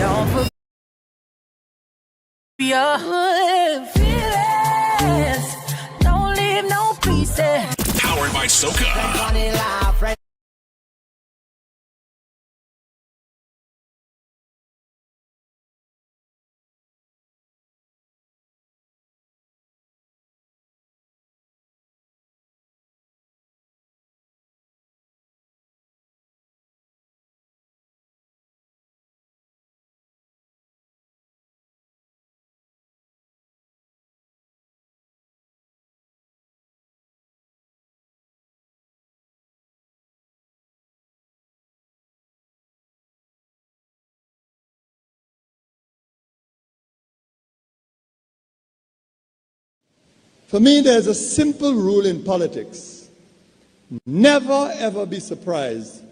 Don't forget your feelings. Don't leave no pieces. Powered by Soca. For me, there's a simple rule in politics. Never, ever be surprised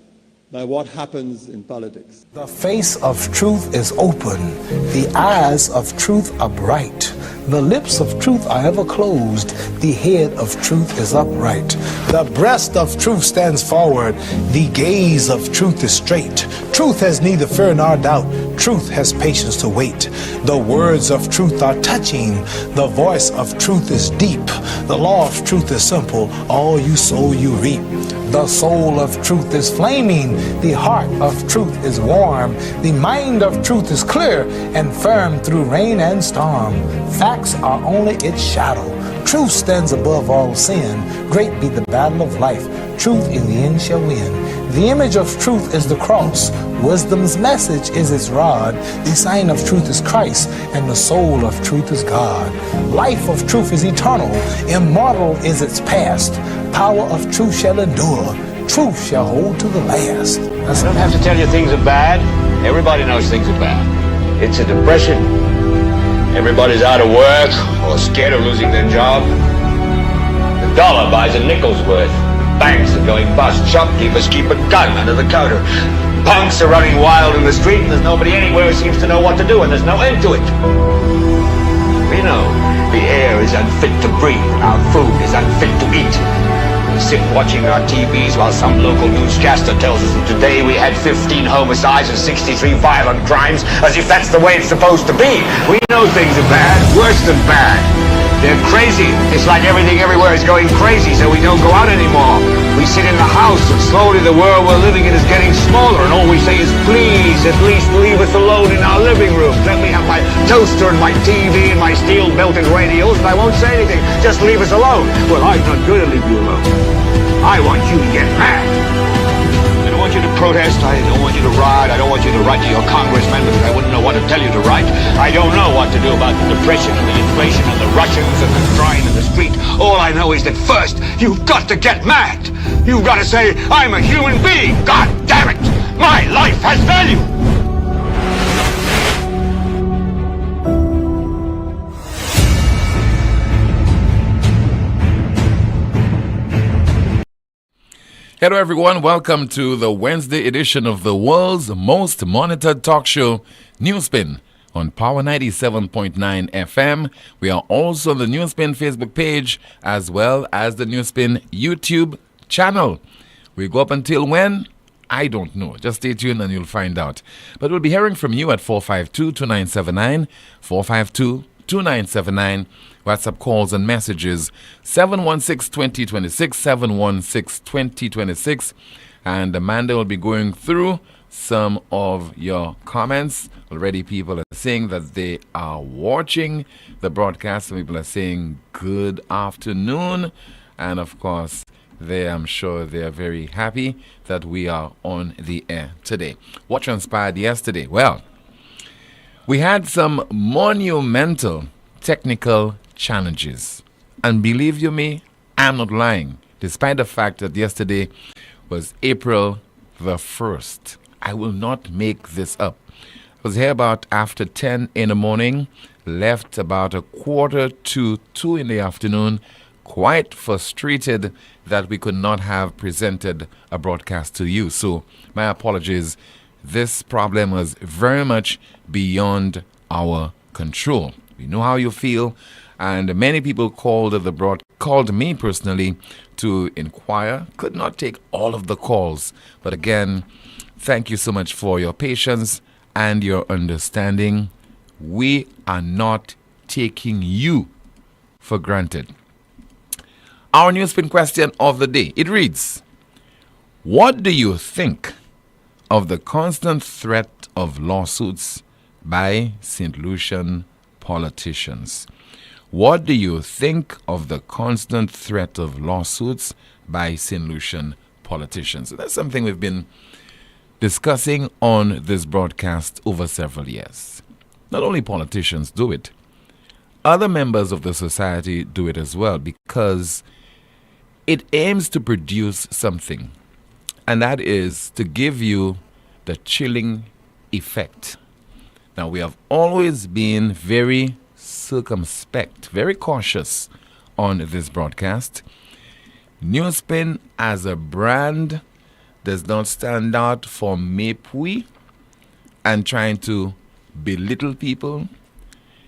by what happens in politics. The face of truth is open. The eyes of truth are bright. The lips of truth are ever closed. The head of truth is upright. The breast of truth stands forward. The gaze of truth is straight. Truth has neither fear nor doubt. Truth has patience to wait. The words of truth are touching. The voice of truth is deep. The law of truth is simple. All you sow, you reap. The soul of truth is flaming. The heart of truth is warm. The mind of truth is clear and firm through rain and storm. Facts are only its shadow. Truth stands above all sin. Great be the battle of life. Truth in the end shall win. The image of truth is the cross. Wisdom's message is its rod. The sign of truth is Christ, and the soul of truth is God. Life of truth is eternal. Immortal is its past. Power of truth shall endure. Truth shall hold to the last. I don't have to tell you things are bad. Everybody knows things are bad. It's a depression. Everybody's out of work or scared of losing their job. The dollar buys a nickel's worth. Banks are going bust. Shopkeepers keep a gun under the counter. Punks are running wild in the street, and there's nobody anywhere who seems to know what to do, and there's no end to it. We know the air is unfit to breathe, and our food is unfit to eat. We sit watching our TVs while some local newscaster tells us that today we had 15 homicides and 63 violent crimes, as if that's the way it's supposed to be. We know things are bad, worse than bad. They're crazy. It's like everything everywhere is going crazy, so we don't go out anymore. We sit in the house, and slowly the world we're living in is getting smaller, and all we say is, please, at least leave us alone in our living room. Let me have my toaster and my TV and my steel-belted radios, and I won't say anything. Just leave us alone. Well, I'm not going to leave you alone. I want you to get mad. I don't want you to protest. I don't want you to riot. I don't want you to write to your congressman because I wouldn't know what to tell you to write. I don't know what to do about the depression and the inflation and the Russians and the crying in the street. All I know is that first, you've got to get mad. You've got to say, I'm a human being. God damn it. My life has value. Hello everyone, welcome to the Wednesday edition of the world's most monitored talk show, NewsSpin, on Power 97.9 FM. We are also on the NewsSpin Facebook page as well as the NewsSpin YouTube channel. We go up until when? I don't know. Just stay tuned and you'll find out. But we'll be hearing from you at 452-2979, 452-2979. WhatsApp calls and messages 716-2026, 716-2026. And Amanda will be going through some of your comments. Already people are saying that they are watching the broadcast. Some people are saying good afternoon. And of course, I'm sure they are very happy that we are on the air today. What transpired yesterday? Well, we had some monumental technical challenges. And believe you me, I'm not lying. Despite the fact that yesterday was April the 1st. I will not make this up. I was here about after 10 in the morning, left about 1:45 in the afternoon, quite frustrated that we could not have presented a broadcast to you. So my apologies. This problem was very much beyond our control. We know how you feel, and many people called me personally to inquire. Could not take all of the calls, but again, thank you so much for your patience. and your understanding. We are not taking you for granted. Our NewsSpin question of the day, it reads, what do you think of the constant threat of lawsuits by St. Lucian politicians? What do you think of the constant threat of lawsuits by St. Lucian politicians? That's something we've been discussing on this broadcast over several years. Not only politicians do it, other members of the society do it as well, because it aims to produce something, and that is to give you the chilling effect. Now, we have always been very circumspect, very cautious on this broadcast. NewsSpin as a brand does not stand out for mépris and trying to belittle people,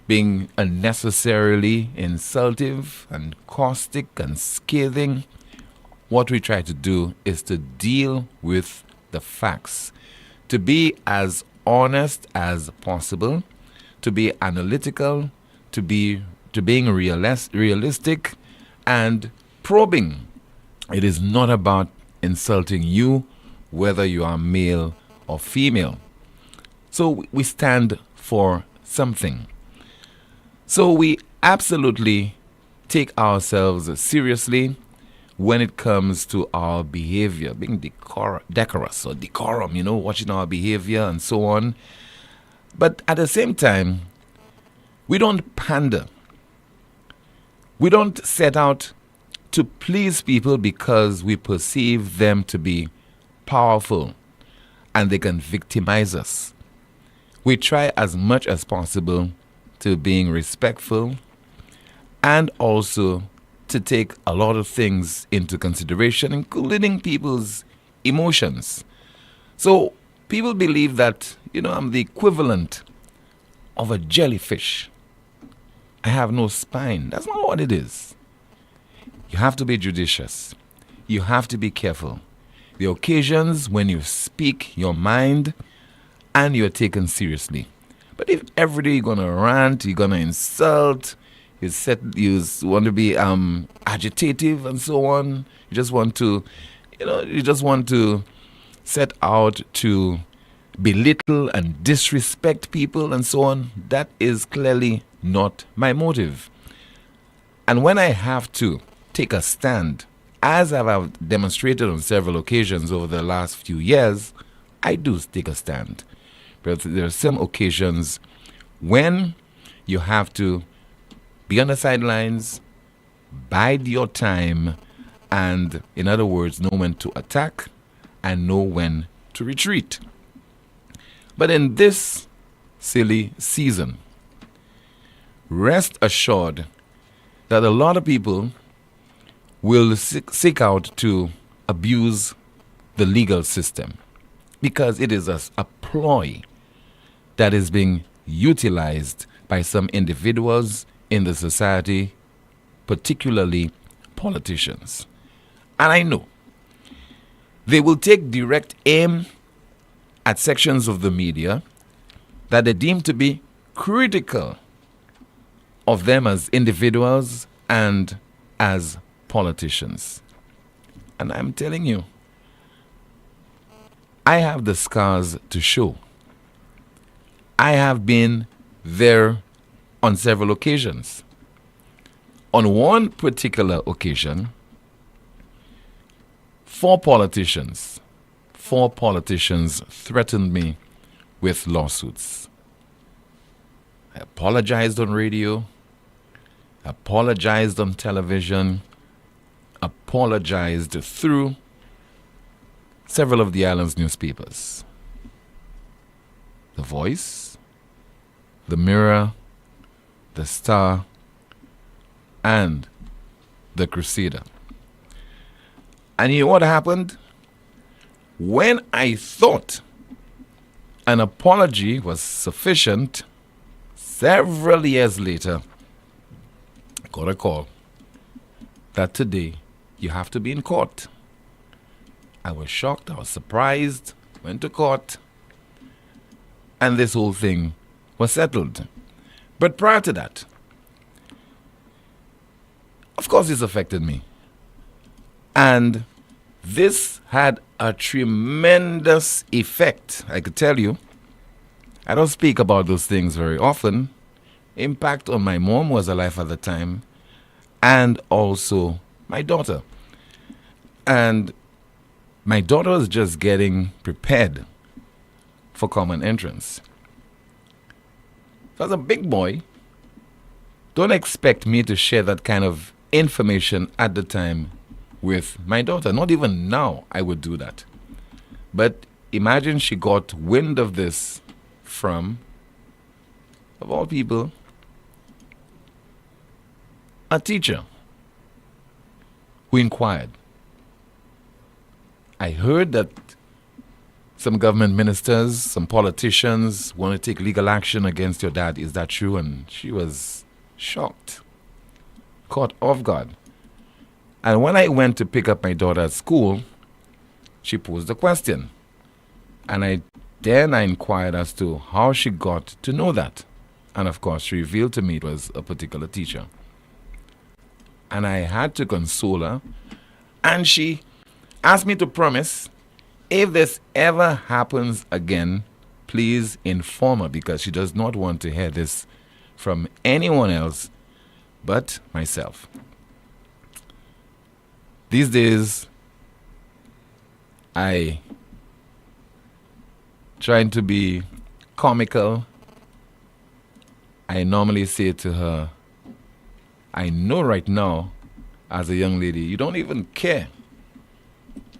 being unnecessarily insultive and caustic and scathing. What we try to do is to deal with the facts, to be as honest as possible, to be analytical, to being realistic and probing. It is not about insulting you, whether you are male or female. So we stand for something. So we absolutely take ourselves seriously when it comes to our behavior, being decorous or decorum, watching our behavior and so on. But at the same time, we don't pander. We don't set out to please people because we perceive them to be powerful and they can victimize us. We try as much as possible to being respectful and also to take a lot of things into consideration, including people's emotions. So people believe that, I'm the equivalent of a jellyfish. I have no spine. That's not what it is. You have to be judicious. You have to be careful. The occasions when you speak your mind and you're taken seriously. But if every day you're going to rant, you're going to insult, you want to be agitative and so on, you just want to set out to belittle and disrespect people and so on, that is clearly not my motive. And when I have to take a stand, as I've demonstrated on several occasions over the last few years, I do take a stand. But there are some occasions when you have to be on the sidelines, bide your time, and, in other words, know when to attack and know when to retreat. But in this silly season, rest assured that a lot of people will seek out to abuse the legal system because it is a ploy that is being utilized by some individuals in the society, particularly politicians. And I know they will take direct aim at sections of the media that they deem to be critical of them as individuals and as politicians. And I'm telling you, I have the scars to show. I have been there on several occasions. On one particular occasion, four politicians threatened me with lawsuits. I apologized on radio, apologized on television, apologized through several of the island's newspapers. The Voice, The Mirror, The Star, and The Crusader. And you know what happened? When I thought an apology was sufficient, several years later, I got a call that today you have to be in court. I was shocked, I was surprised, went to court, and this whole thing was settled. But prior to that, of course, this affected me. And this had a tremendous effect, I could tell you. I don't speak about those things very often. Impact on my mom was alive at the time, and also my daughter. And my daughter was just getting prepared for common entrance. So as a big boy, don't expect me to share that kind of information at the time with my daughter. Not even now I would do that. But imagine she got wind of this from, of all people, a teacher who inquired. I heard that some government ministers, some politicians want to take legal action against your dad. Is that true? And she was shocked, caught off guard. And when I went to pick up my daughter at school, she posed a question. And I inquired as to how she got to know that. And of course, she revealed to me it was a particular teacher. And I had to console her. And she asked me to promise, if this ever happens again, please inform her, because she does not want to hear this from anyone else but myself. These days, I trying to be comical. I normally say to her, I know right now, as a young lady, you don't even care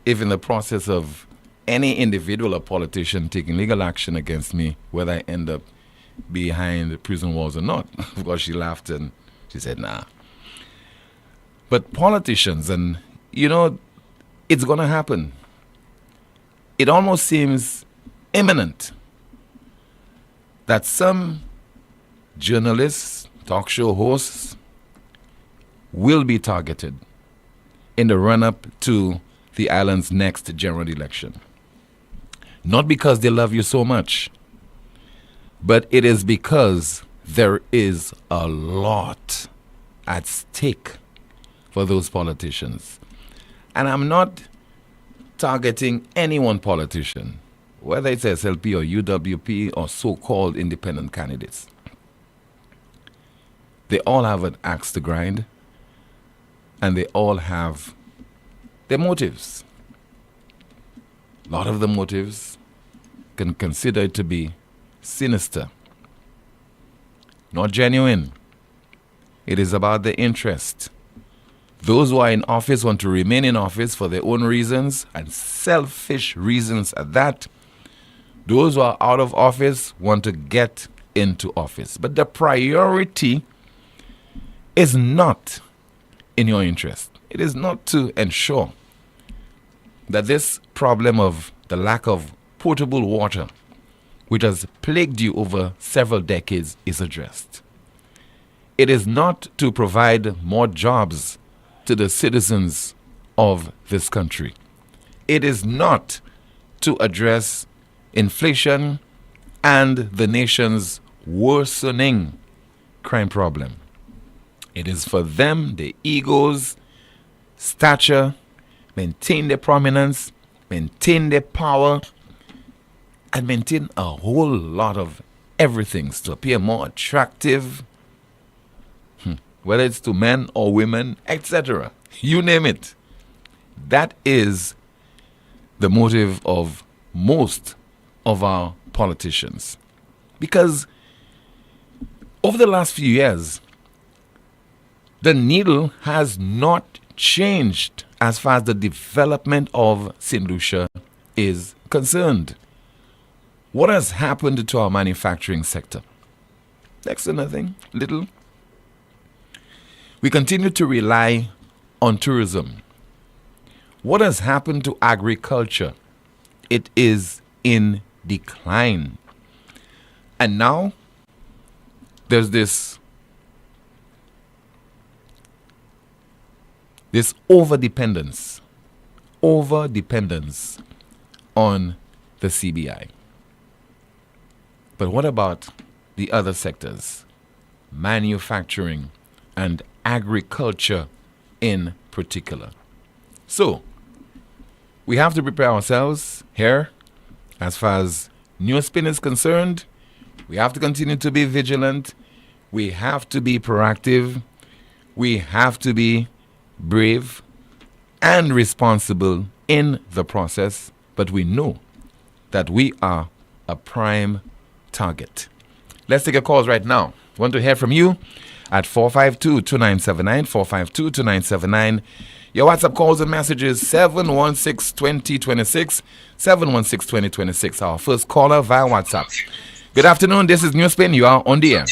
if in the process of any individual or politician taking legal action against me, whether I end up behind the prison walls or not. Of course, she laughed and she said, nah. But politicians, and you know, it's going to happen. It almost seems imminent that some journalists, talk show hosts, will be targeted in the run-up to the island's next general election. Not because they love you so much, but it is because there is a lot at stake for those politicians. And I'm not targeting any one politician, whether it's SLP or UWP or so-called independent candidates. They all have an axe to grind, and they all have their motives. A lot of the motives can consider it to be sinister, not genuine. It is about the interest. Those who are in office want to remain in office for their own reasons, and selfish reasons at that. Those who are out of office want to get into office. But the priority is not in your interest. It is not to ensure that this problem of the lack of potable water, which has plagued you over several decades, is addressed. It is not to provide more jobs to the citizens of this country. It is not to address inflation and the nation's worsening crime problem. It is for them, their egos, stature, maintain their prominence, maintain their power, and maintain a whole lot of everything to appear more attractive, whether it's to men or women, etc. You name it. That is the motive of most of our politicians. Because over the last few years, the needle has not changed as far as the development of St. Lucia is concerned. What has happened to our manufacturing sector? Next to nothing, little. We continue to rely on tourism. What has happened to agriculture? It is in decline. And now there's this over-dependence on the CBI. But what about the other sectors? Manufacturing and agriculture in particular. So, we have to prepare ourselves here as far as NewsSpin is concerned. We have to continue to be vigilant. We have to be proactive. We have to be brave and responsible in the process. But we know that we are a prime target. Let's take a call right now. Want to hear from you at 452-2979, 452-2979. Your WhatsApp calls and messages 716-2026, 716-2026. Our first caller via WhatsApp. Good afternoon. This is NewsSpin. You are on the air.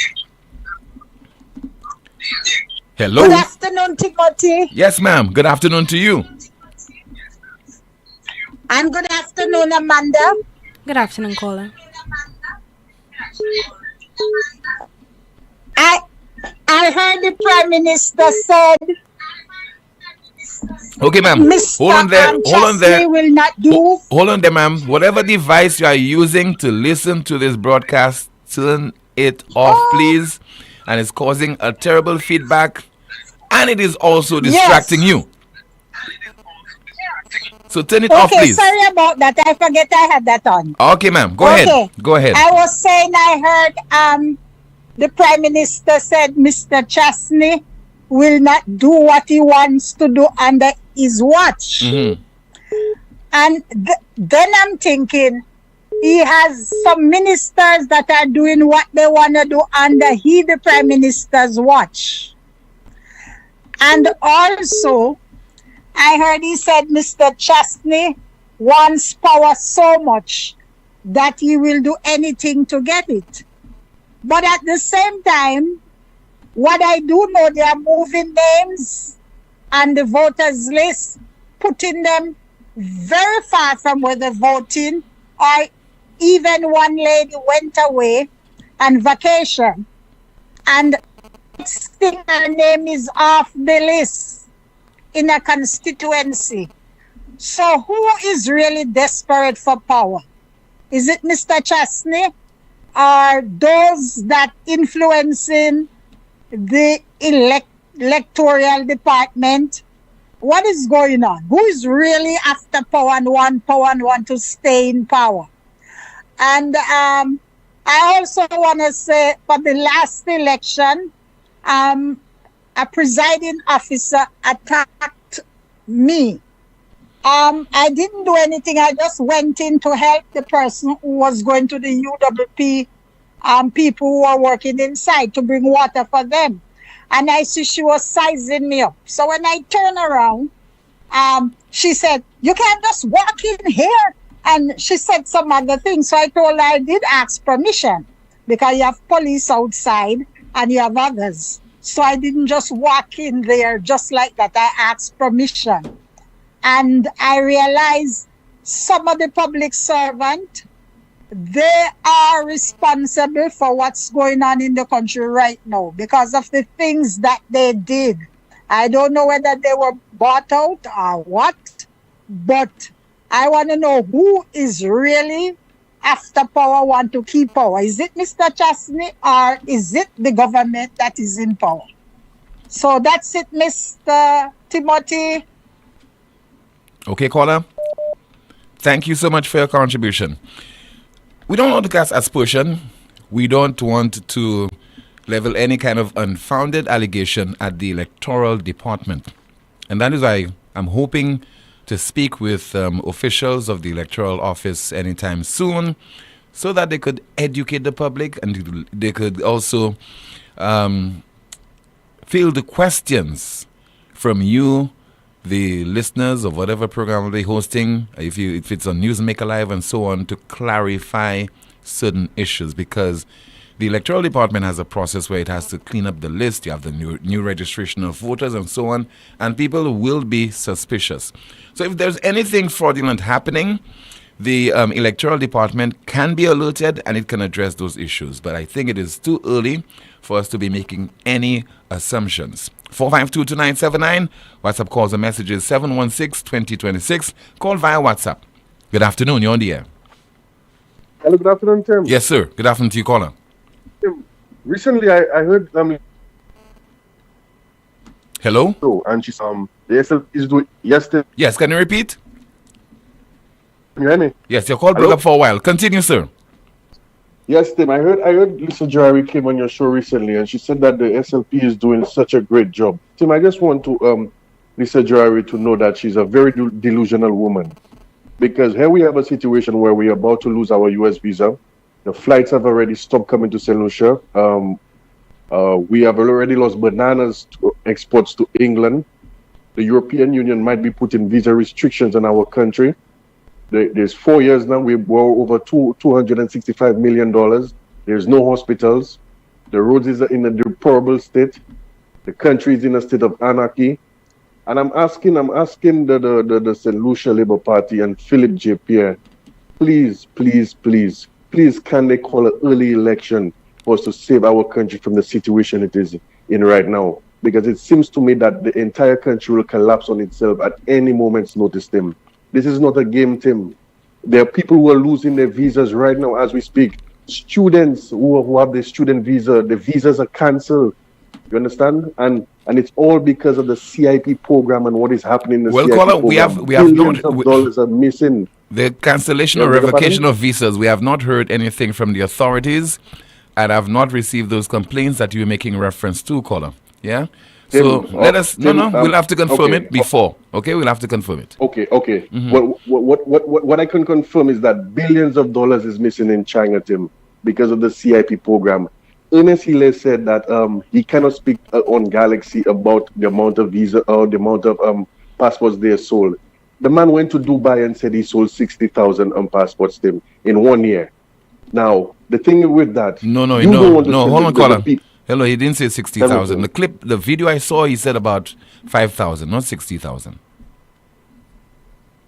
Hello. Good afternoon, Timothy. Yes, ma'am. Good afternoon to you. And good afternoon, Amanda. Good afternoon, caller. I heard the Prime Minister said, Okay, ma'am. Mr. Hold on there. Hold on there. Chastity will not do. Hold on there, ma'am. Whatever device you are using to listen to this broadcast, turn it off, please. And it's causing a terrible feedback. And it is also distracting you. So turn it off, Okay, please. sorry about that. I forget I had that on. Okay, ma'am. Go ahead. Go ahead. I was saying I heard the Prime Minister said Mr. Chastity will not do what he wants to do under his watch. Mm-hmm. And then I'm thinking, he has some ministers that are doing what they want to do under the Prime Minister's watch. And also, I heard he said Mr. Chastity wants power so much that he will do anything to get it. But at the same time, what I do know, they are moving names on the voters list, putting them very far from where they're voting, or even one lady went away on vacation, and still her name is off the list in a constituency. So who is really desperate for power? Is it Mr. Chastity, or those that influencing the electoral department? What is going on? Who is really after power and want to stay in power? And I also want to say, for the last election, a presiding officer attacked me. I didn't do anything. I just went in to help the person who was going to the UWP people who are working inside to bring water for them. And I see she was sizing me up. So when I turn around, she said, "You can't just walk in here." And she said some other things. So I told her I did ask permission, because you have police outside and you have others. So I didn't just walk in there just like that. I asked permission. And I realized some of the public servants, they are responsible for what's going on in the country right now because of the things that they did. I don't know whether they were bought out or what, but I want to know who is really after power, want to keep power. Is it Mr. Chastity, or is it the government that is in power? So that's it, Mr. Timothy. Okay, caller. Thank you so much for your contribution. We don't want to cast aspersion. We don't want to level any kind of unfounded allegation at the electoral department. And that is why I'm hoping to speak with officials of the electoral office anytime soon, so that they could educate the public and they could also field the questions from you, the listeners of whatever program they're hosting, if it's on Newsmaker Live and so on, to clarify certain issues, because the electoral department has a process where it has to clean up the list. You have the new registration of voters and so on, and people will be suspicious. So if there's anything fraudulent happening, the electoral department can be alerted and it can address those issues. But I think it is too early for us to be making any assumptions. 452-2979. WhatsApp calls and messages 716-2026. Call via WhatsApp. Good afternoon. You're on the air. Hello, good afternoon, Tim. Yes, sir. Good afternoon to you, caller. Tim, recently I heard Hello? and she's the SL is doing yesterday. Yes, can you repeat? Can you hear me? Yes, your call broke up for a while. Continue, sir. Yes, Tim. I heard Lisa Jari came on your show recently, and she said that the SLP is doing such a great job. Tim, I just want to Lisa Jari to know that she's a very delusional woman, because here we have a situation where we're about to lose our U.S. visa. The flights have already stopped coming to St. Lucia. We have already lost bananas exports to England. The European Union might be putting visa restrictions on our country. There's 4 years now, we were over $265 million. There's no hospitals. The roads is in a deplorable state. The country is in a state of anarchy. And I'm asking the St. Lucia Labour Party and Philip J. Pierre, please, can they call an early election for us to save our country from the situation it is in right now? Because it seems to me that the entire country will collapse on itself at any moment's notice, Tim. This is not a game, Tim. There are people who are losing their visas right now as we speak. Students who have their student visa, the visas are cancelled. You understand? And it's all because of the CIP program and what is happening in the CIP caller, program. we have Billions of dollars are missing. The cancellation or revocation of visas, we have not heard anything from the authorities, and have not received those complaints that you're making reference to, caller. Yeah? So let us. We'll have to confirm it before. Okay, we'll have to confirm it. Okay. Mm-hmm. What I can confirm is that billions of dollars is missing in China, Tim, because of the CIP program. Ernest Hille said that he cannot speak on Galaxy about the amount of visa or the amount of passports they sold. The man went to Dubai and said he sold 60,000 passports, Tim, in 1 year. Now the thing with that, hold on, caller. Hello, he didn't say 60,000. The video I saw, he said about 5,000, not 60,000.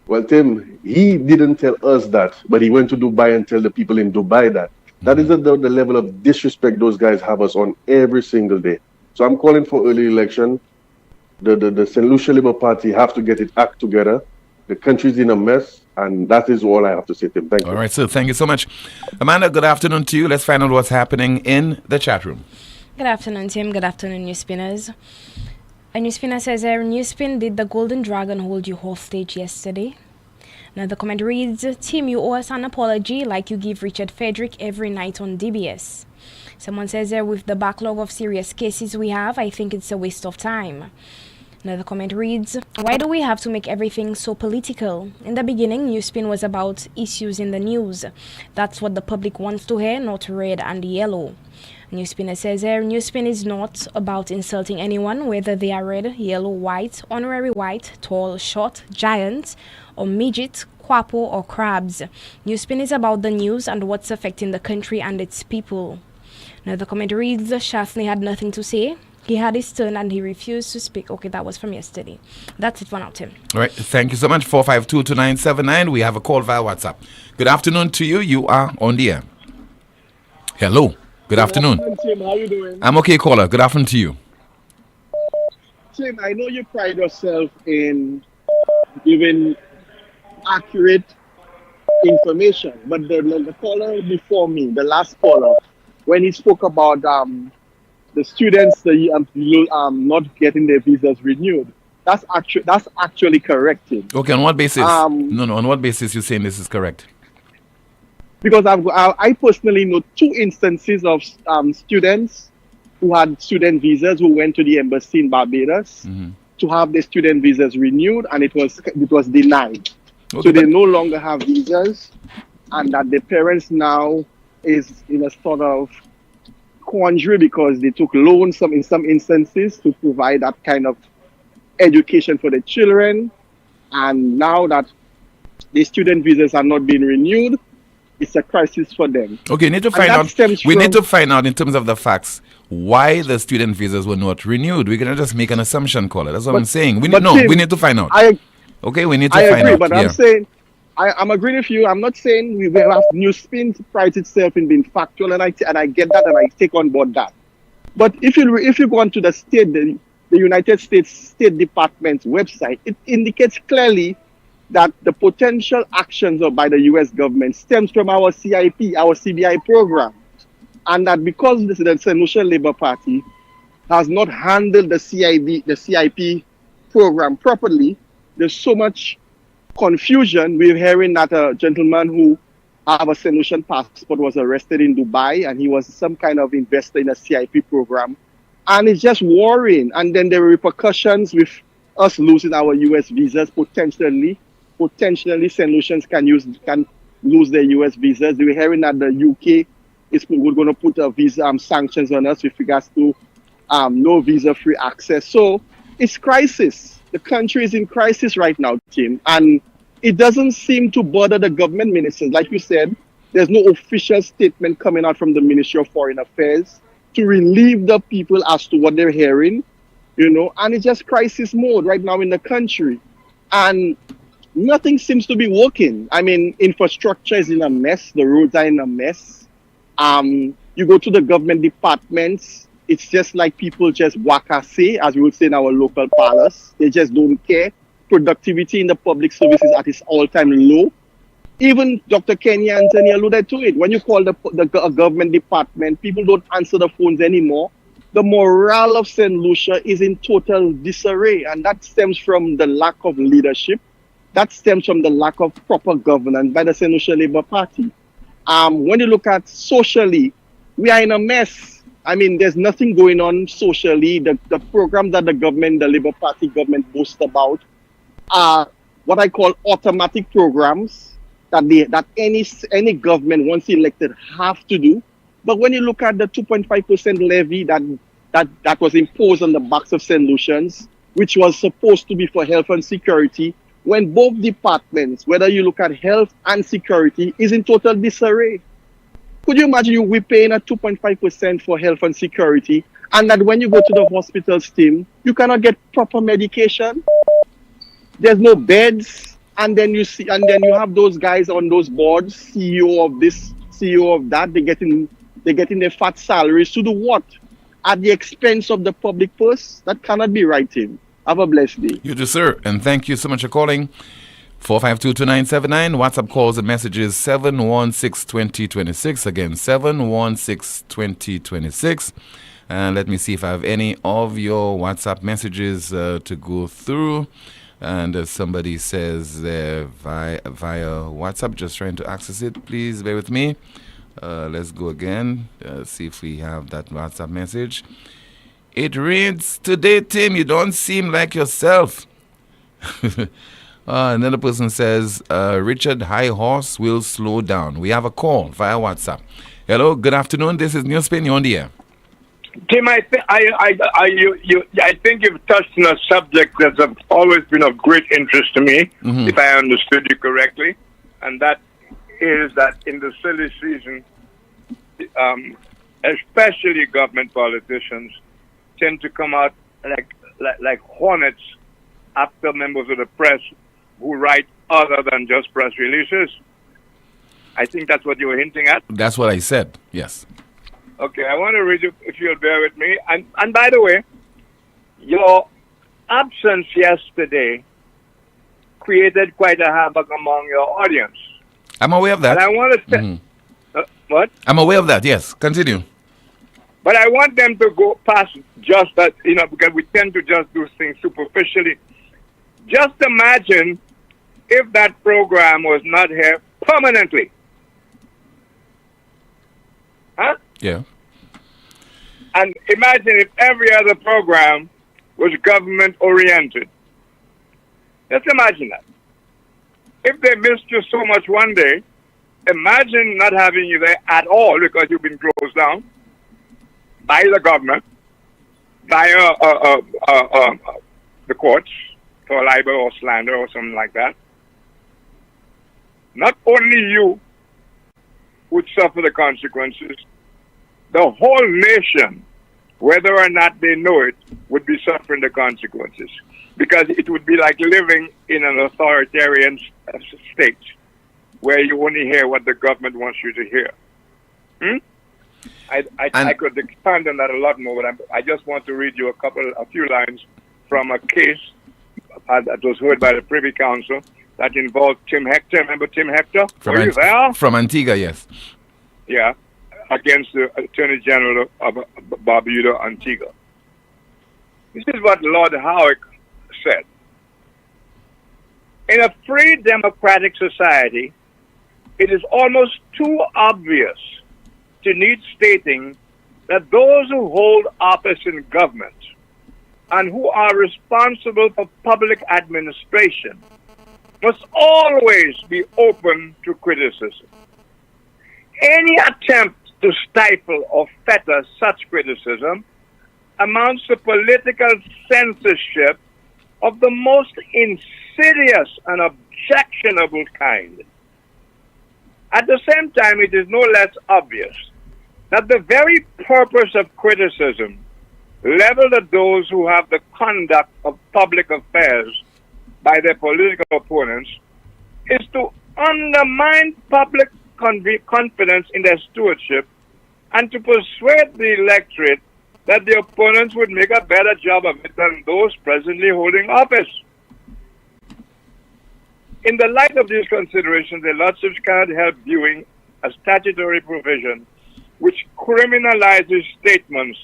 Well, Tim, he didn't tell us that, but he went to Dubai and tell the people in Dubai that. That is the level of disrespect those guys have us on every single day. So I'm calling for early election. The St. Lucia Labour Party have to get its act together. The country's in a mess, and that is all I have to say, Tim. Thank you. All right, sir. Thank you so much. Amanda, good afternoon to you. Let's find out what's happening in the chat room. Good afternoon, Tim. Good afternoon, NewsSpinners. A NewsSpinner says, NewsSpin, did the Golden Dragon hold you hostage yesterday? Now the comment reads, Tim, you owe us an apology like you give Richard Frederick every night on DBS. Someone says, with the backlog of serious cases we have, I think it's a waste of time. Another comment reads, why do we have to make everything so political? In the beginning, NewsSpin was about issues in the news. That's what the public wants to hear, not red and yellow. NewsSpinner says here, NewsSpin is not about insulting anyone, whether they are red, yellow, white, honorary white, tall, short, giant, or midget, quapo, or crabs. NewsSpin is about the news and what's affecting the country and its people. Another comment reads, Shafney had nothing to say. He had his turn and he refused to speak. Okay, that was from yesterday. That's it for now, Tim. All right, thank you so much. 452-2979. We have a call via WhatsApp. Good afternoon to you. You are on the air. Hello. Good afternoon. Tim, how you doing? I'm okay, caller. Good afternoon to you. Tim, I know you pride yourself in giving accurate information, but the caller before me, the last caller, when he spoke about the students not getting their visas renewed, that's actually correct, Tim. Okay, on what basis? On what basis you saying this is correct? Because I personally know 2 instances of students who had student visas who went to the embassy in Barbados to have their student visas renewed, and it was denied. Okay, so they no longer have visas, and that the parents now is in a sort of quandary because they took loans in some instances to provide that kind of education for the children, and now that the student visas are not being renewed, it's a crisis for them. Okay, need to find out. We need to find out in terms of the facts why the student visas were not renewed. We cannot just make an assumption, caller. That's what I'm saying. We need to find out. We need to find out. But I'm saying, I'm agreeing with you. I'm not saying we will have NewsSpin prides itself in being factual, and I get that, and I take on board that. But if you go onto the United States State Department's website, it indicates clearly that the potential actions by the U.S. government stems from our CIP, our CBI program, and that because the St. Lucia Labour Party has not handled the CIP program properly, there's so much confusion. We're hearing that a gentleman who have a St. Lucian passport was arrested in Dubai, and he was some kind of investor in a CIP program, and it's just worrying. And then there are repercussions with us losing our U.S. visas potentially. St. Lucians can lose their U.S. visas. We're hearing that the UK we're going to put a visa sanctions on us with regards to no visa-free access. So it's crisis. The country is in crisis right now, Tim, and it doesn't seem to bother the government ministers. Like you said, there's no official statement coming out from the Ministry of Foreign Affairs to relieve the people as to what they're hearing, and it's just crisis mode right now in the country. And nothing seems to be working. I mean, infrastructure is in a mess. The roads are in a mess. You go to the government departments, it's just like people just wakase, as we would say in our local parlors. They just don't care. Productivity in the public service is at its all-time low. Even Dr. Kenny Anthony alluded to it. When you call the government department, people don't answer the phones anymore. The morale of St. Lucia is in total disarray, and that stems from the lack of leadership. That stems from the lack of proper governance by the St. Lucia Labour Party. When you look at socially, we are in a mess. I mean, there's nothing going on socially. The programs that the Labour Party government boasts about are what I call automatic programs that any government once elected have to do. But when you look at the 2.5% levy that was imposed on the backs of St. Lucians, which was supposed to be for health and security, when both departments, whether you look at health and security, is in total disarray. Could you imagine we're paying at 2.5% for health and security, and that when you go to the hospitals, Tim, you cannot get proper medication? There's no beds, and then you have those guys on those boards, CEO of this, CEO of that, they're getting their fat salaries to do what? At the expense of the public purse? That cannot be right, Tim. Have a blessed day. You too, sir. And thank you so much for calling. 452-2979. WhatsApp calls and messages 716-2026. Again, 716-2026. And let me see if I have any of your WhatsApp messages to go through. And somebody says via WhatsApp, just trying to access it. Please bear with me. Let's go again. See if we have that WhatsApp message. It reads, "Today, Tim, you don't seem like yourself." Another person says, Richard High Horse will slow down. We have a call via WhatsApp. Hello, good afternoon. This is NewsSpin. You're on the air. Tim, I think you've touched on a subject that's always been of great interest to me, if I understood you correctly, and that is that in the silly season, especially government politicians tend to come out like hornets after members of the press who write other than just press releases. I think that's what you were hinting at. That's what I said, yes. Okay, I want to read you, if you'll bear with me. And by the way, your absence yesterday created quite a havoc among your audience. I'm aware of that. And I want to say, what? I'm aware of that, yes. Continue. But I want them to go past just that, because we tend to just do things superficially. Just imagine if that program was not here permanently. Huh? Yeah. And imagine if every other program was government-oriented. Just imagine that. If they missed you so much one day, imagine not having you there at all because you've been closed down by the government, by the courts for libel or slander or something like that. Not only you would suffer the consequences, the whole nation, whether or not they know it, would be suffering the consequences. Because it would be like living in an authoritarian state where you only hear what the government wants you to hear. I could expand on that a lot more, but I just want to read you a few lines from a case that was heard by the Privy Council that involved Tim Hector. Remember Tim Hector? From, Were you there? From Antigua, yes. Yeah, against the Attorney General of Barbuda, Antigua. This is what Lord Howick said. In a free democratic society, it is almost too obvious to need stating that those who hold office in government and who are responsible for public administration must always be open to criticism. Any attempt to stifle or fetter such criticism amounts to political censorship of the most insidious and objectionable kind. At the same time, it is no less obvious that the very purpose of criticism leveled at those who have the conduct of public affairs by their political opponents is to undermine public confidence in their stewardship and to persuade the electorate that the opponents would make a better job of it than those presently holding office. In the light of these considerations, the Lordships cannot help viewing a statutory provision which criminalizes statements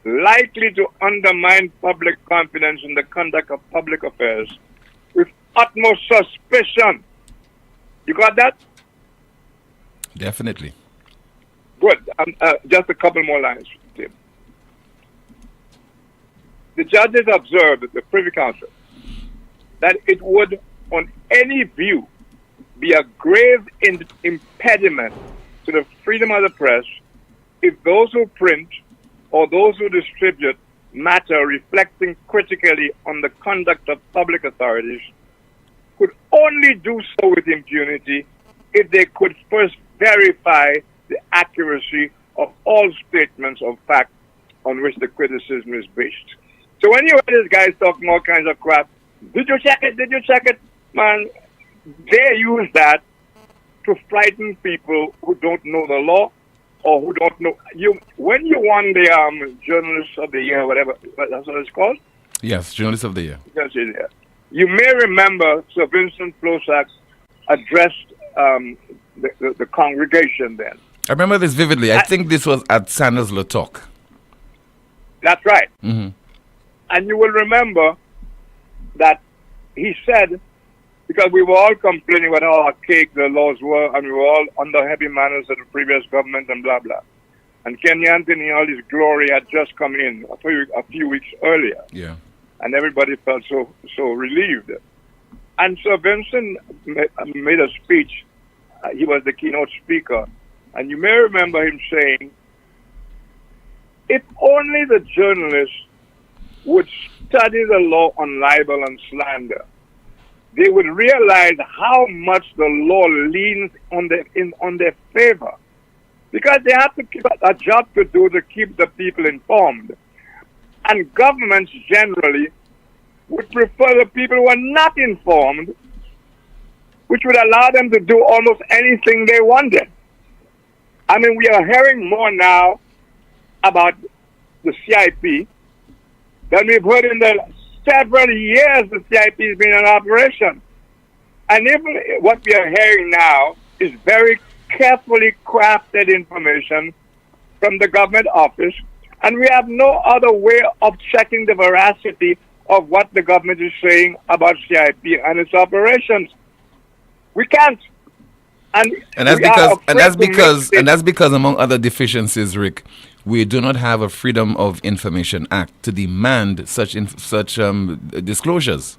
likely to undermine public confidence in the conduct of public affairs with utmost suspicion. You got that? Definitely. Good. Just a couple more lines, Tim. The judges observed at the Privy Council that it would, on any view, be a grave impediment to the freedom of the press if those who print or those who distribute matter reflecting critically on the conduct of public authorities could only do so with impunity if they could first verify the accuracy of all statements of fact on which the criticism is based. So when you hear these guys talking all kinds of crap, did you check it? Did you check it? Man, they use that to frighten people who don't know the law or who don't know. When you won the Journalist of the Year, whatever, that's what it's called? Yes, Journalist of the Year. Yes, yeah. You may remember Sir Vincent Plosac addressed the congregation then. I remember this vividly. I think this was at Sanders Latok. That's right. Mm-hmm. And you will remember that he said, because we were all complaining about how archaic the laws were, and we were all under heavy manners of the previous government and blah, blah. And Kenny Anthony, in all his glory, had just come in a few weeks earlier. Yeah. And everybody felt so relieved. And Sir Vincent made a speech. He was the keynote speaker. And you may remember him saying, if only the journalists would study the law on libel and slander, they would realize how much the law leans on their favor. Because they have to keep a job to do to keep the people informed. And governments generally would prefer the people who are not informed, which would allow them to do almost anything they wanted. I mean, we are hearing more now about the CIP than we've heard in the several years the CIP has been in operation. And even what we are hearing now is very carefully crafted information from the government office, and we have no other way of checking the veracity of what the government is saying about CIP and its operations. We can't. And that's because among other deficiencies, Rick, we do not have a Freedom of Information Act to demand such disclosures.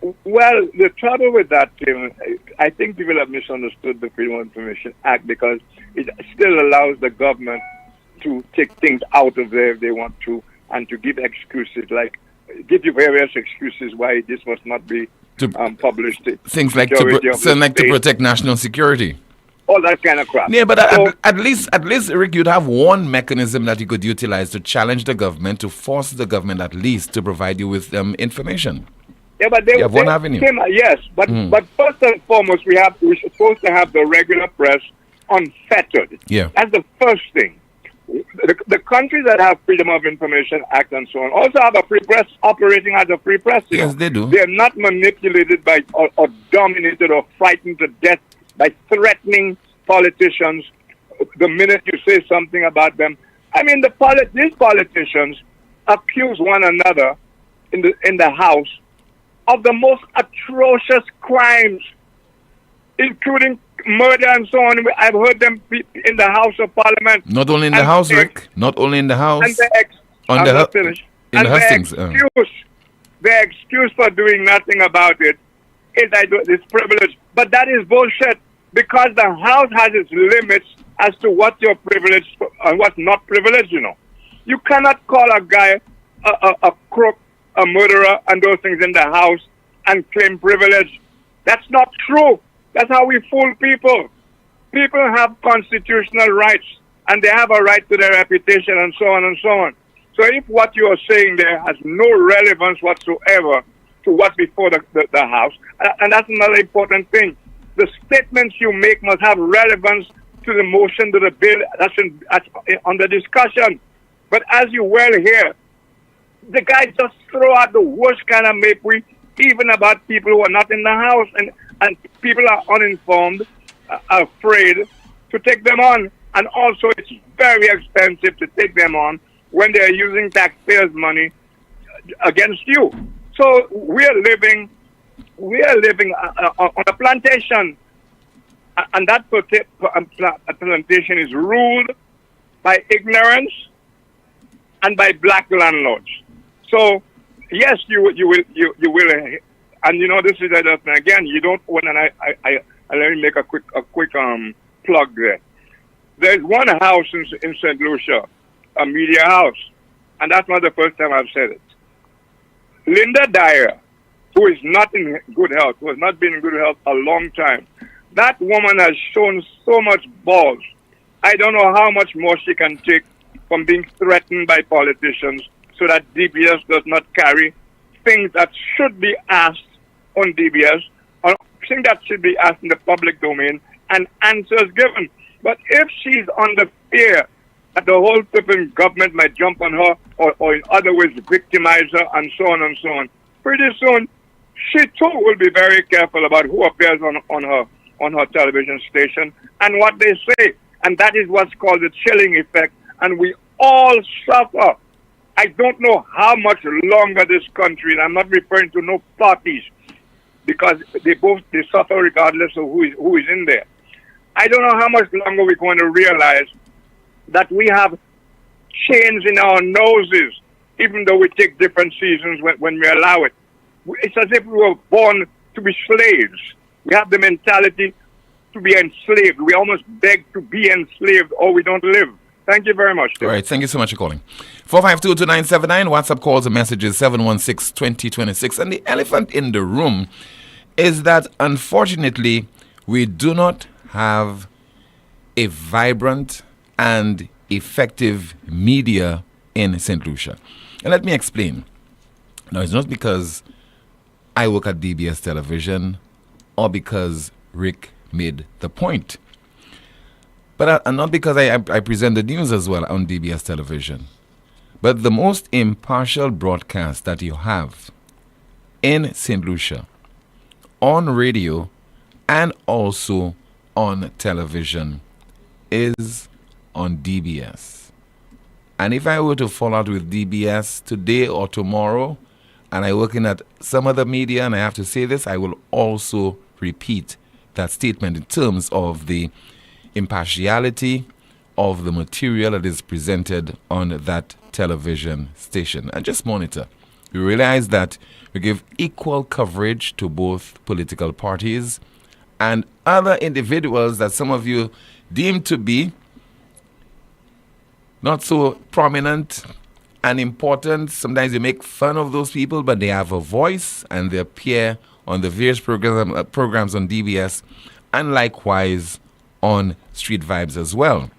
Well, the trouble with that, Tim, I think people have misunderstood the Freedom of Information Act because it still allows the government to take things out of there if they want to, and to give excuses, like give you various excuses why this must not be published. Things like to protect national security. All that kind of crap. Yeah, but at least, Rick, you'd have one mechanism that you could utilize to challenge the government, to force the government at least to provide you with information. Yeah, but you have one avenue. Yes, but first and foremost, we're supposed to have the regular press unfettered. Yeah, that's the first thing. The countries that have Freedom of Information Act and so on also have a free press operating as a free press. Yes, they do. They are not manipulated by or dominated or frightened to death by threatening politicians the minute you say something about them. I mean, these politicians accuse one another in the House of the most atrocious crimes, including murder and so on. I've heard them in the House of Parliament. Not only in the House, Rick. Not only in the House. And their excuse for doing nothing about it is this privilege. But that is bullshit, because the House has its limits as to what you're privileged and what's not privileged, you know. You cannot call a guy a crook, a murderer, and those things in the House and claim privilege. That's not true. That's how we fool people. People have constitutional rights, and they have a right to their reputation, and so on and so on. So if what you are saying there has no relevance whatsoever to what's before the House, and that's another important thing, the statements you make must have relevance to the motion, to the bill that's under discussion. But as you well hear, the guys just throw out the worst kind of mapweed, even about people who are not in the House, and people are uninformed, afraid to take them on. And also, it's very expensive to take them on when they're using taxpayers' money against you. So we are living on a plantation, and that plantation is ruled by ignorance and by black landlords. So yes, you will, and you know, this is again, you don't want, and I let me make a quick plug there. There's one house in St. Lucia, a media house, and that's not the first time I've said it. Linda Dyer, who is not in good health, who has not been in good health a long time, that woman has shown so much balls. I don't know how much more she can take from being threatened by politicians, so that DBS does not carry things that should be asked on DBS, or things that should be asked in the public domain, and answers given. But if she's under fear that the whole flipping government might jump on her, or in other ways victimize her, and so on and so on, pretty soon she too will be very careful about who appears on her television station and what they say. And that is what's called the chilling effect. And we all suffer. I don't know how much longer this country, and I'm not referring to no parties, because they suffer regardless of who is in there. I don't know how much longer we're going to realize that we have chains in our noses, even though we take different seasons when we allow it. It's as if we were born to be slaves. We have the mentality to be enslaved. We almost beg to be enslaved, or we don't live. Thank you very much. All right, thank you so much for calling. 452-2979, WhatsApp calls and messages 716-2026. And the elephant in the room is that, unfortunately, we do not have a vibrant and effective media in St. Lucia. And let me explain. Now, it's not because I work at DBS Television or because Rick made the point. But not because I present the news as well on DBS Television. But the most impartial broadcast that you have in St. Lucia, on radio and also on television, is on DBS. And if I were to fall out with DBS today or tomorrow, and I'm working at some other media, and I have to say this, I will also repeat that statement in terms of the impartiality of the material that is presented on that television station. And just monitor. We realize that we give equal coverage to both political parties and other individuals that some of you deem to be not so prominent and important. Sometimes you make fun of those people, but they have a voice and they appear on the various programs on DBS and likewise on Street Vibes as well.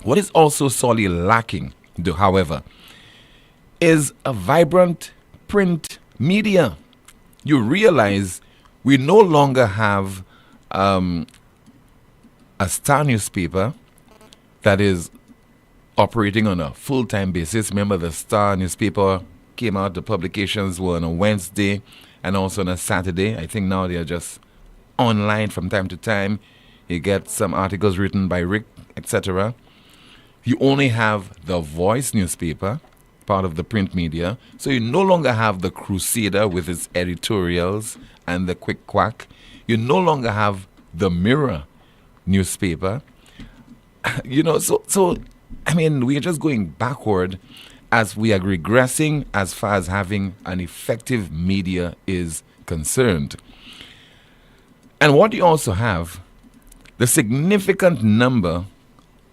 What is also sorely lacking, however, is a vibrant print media. You realize we no longer have a Star newspaper that is operating on a full-time basis. Remember, the Star newspaper came out, the publications were on a Wednesday and also on a Saturday. I think now they are just online from time to time. You get some articles written by Rick, etc. You only have the Voice newspaper, part of the print media. So you no longer have the Crusader with its editorials and the Quick Quack. You no longer have the Mirror newspaper. So I mean, we're just going backward as we are regressing as far as having an effective media is concerned. And what you also have, the significant number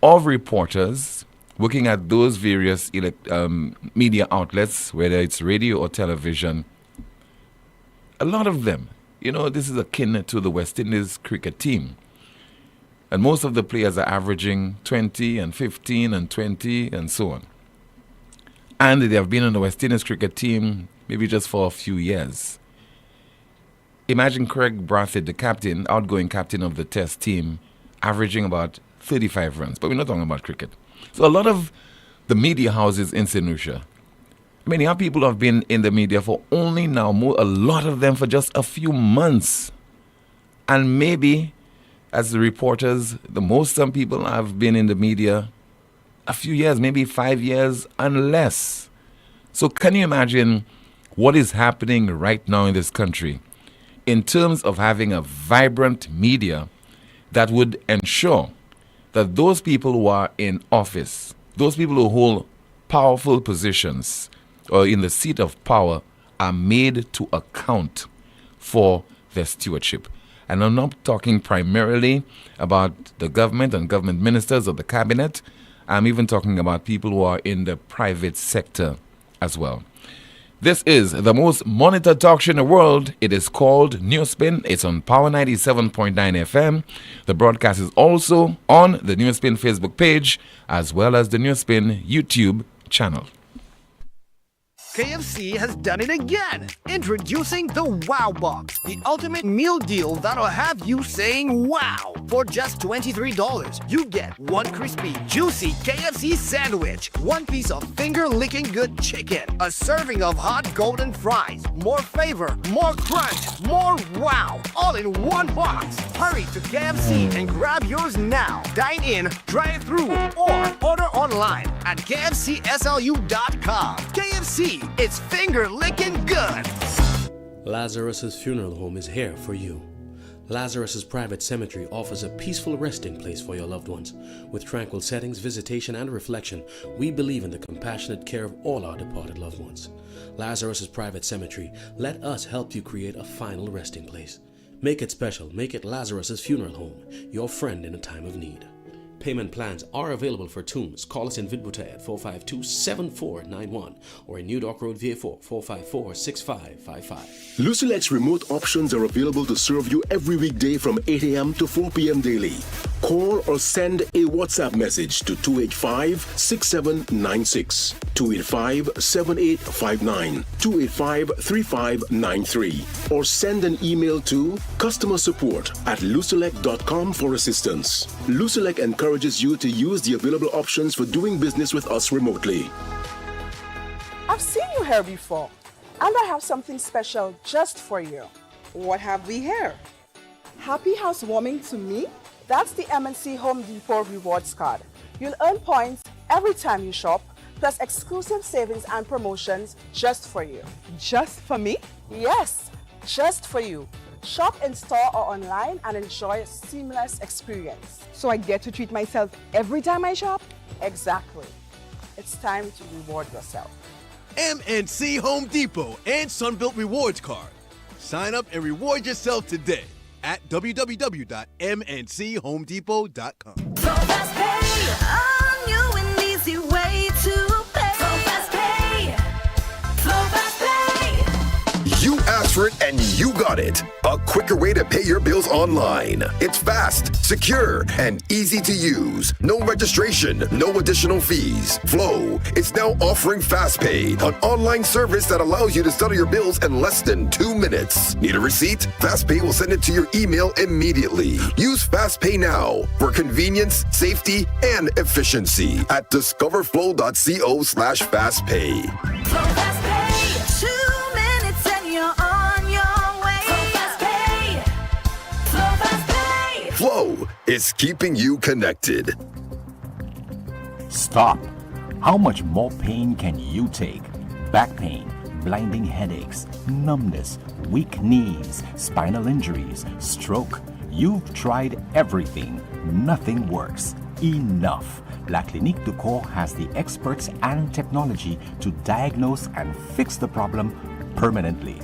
of reporters working at those various media outlets, whether it's radio or television, a lot of them, this is akin to the West Indies cricket team. And most of the players are averaging 20 and 15 and 20 and so on. And they have been on the West Indies cricket team maybe just for a few years. Imagine Craig Brathwaite, the captain, outgoing captain of the Test team, averaging about 35 runs. But we're not talking about cricket. So a lot of the media houses in St. Lucia, many young people have been in the media for only now, a lot of them for just a few months. And maybe, as the reporters, some people have been in the media a few years, maybe 5 years and less. So can you imagine what is happening right now in this country in terms of having a vibrant media that would ensure that those people who are in office, those people who hold powerful positions or in the seat of power, are made to account for their stewardship? And I'm not talking primarily about the government and government ministers or the cabinet. I'm even talking about people who are in the private sector as well. This is the most monitored talk show in the world. It is called NewsSpin. It's on Power 97.9 FM. The broadcast is also on the NewsSpin Facebook page as well as the NewsSpin YouTube channel. KFC has done it again! Introducing the Wow Box, the ultimate meal deal that'll have you saying wow! For just $23, you get one crispy, juicy KFC sandwich, one piece of finger-licking good chicken, a serving of hot golden fries, more flavor, more crunch, more wow! All in one box! Hurry to KFC and grab yours now! Dine in, drive through, or order online at kfcslu.com. KFC, it's finger-licking good! Lazarus's Funeral Home is here for you. Lazarus's Private Cemetery offers a peaceful resting place for your loved ones. With tranquil settings, visitation, and reflection, we believe in the compassionate care of all our departed loved ones. Lazarus's Private Cemetery, let us help you create a final resting place. Make it special. Make it Lazarus's Funeral Home, your friend in a time of need. Payment plans are available for tombs. Call us in Vidbuta at 452-7491 or in New Dock Road, VA4, 454-6555. Lucilec's remote options are available to serve you every weekday from 8 a.m. to 4 p.m. daily. Call or send a WhatsApp message to 285-6796, 285-7859, 285-3593, or send an email to customersupport@lucilec.com for assistance. Lucilec encourages you to use the available options for doing business with us remotely. I've seen you here before, and I have something special just for you. What have we here? Happy housewarming to me? That's the MNC Home Depot Rewards Card. You'll earn points every time you shop, plus exclusive savings and promotions just for you. Just for me? Yes, just for you. Shop in store or online and enjoy a seamless experience. So I get to treat myself every time I shop? Exactly. It's time to reward yourself. MNC Home Depot and Sunbelt Rewards Card. Sign up and reward yourself today at www.mnchomedepot.com. So fast pay, a new and easy way to pay. So fast pay, so fast pay. You asked for it and you got it. a quicker way to pay your bills online. It's fast, secure, and easy to use. No registration, no additional fees. Flow is now offering FastPay, an online service that allows you to settle your bills in less than 2 minutes. Need a receipt? FastPay will send it to your email immediately. Use FastPay now for convenience, safety, and efficiency at discoverflow.co/fastpay. Flow fast pay. 2 minutes and you're on your way. Flow fast pay. Flow fast pay. Flow is keeping you connected. Stop. How much more pain can you take? Back pain, blinding headaches, numbness, weak knees, spinal injuries, stroke. You've tried everything. Nothing works. Enough. La Clinique du Corps has the experts and technology to diagnose and fix the problem permanently.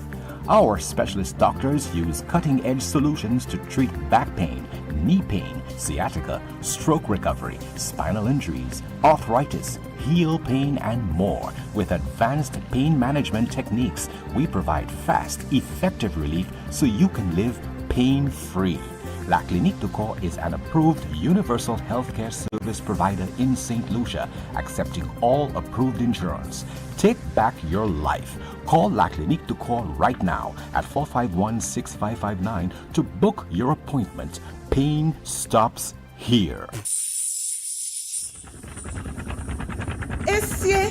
Our specialist doctors use cutting-edge solutions to treat back pain, knee pain, sciatica, stroke recovery, spinal injuries, arthritis, heel pain, and more. With advanced pain management techniques, we provide fast, effective relief so you can live pain-free. La Clinique du Corps is an approved universal healthcare service provider in St. Lucia, accepting all approved insurance. Take back your life. Call La Clinique du Corps right now at 451-6559 to book your appointment. Pain stops here. Essie,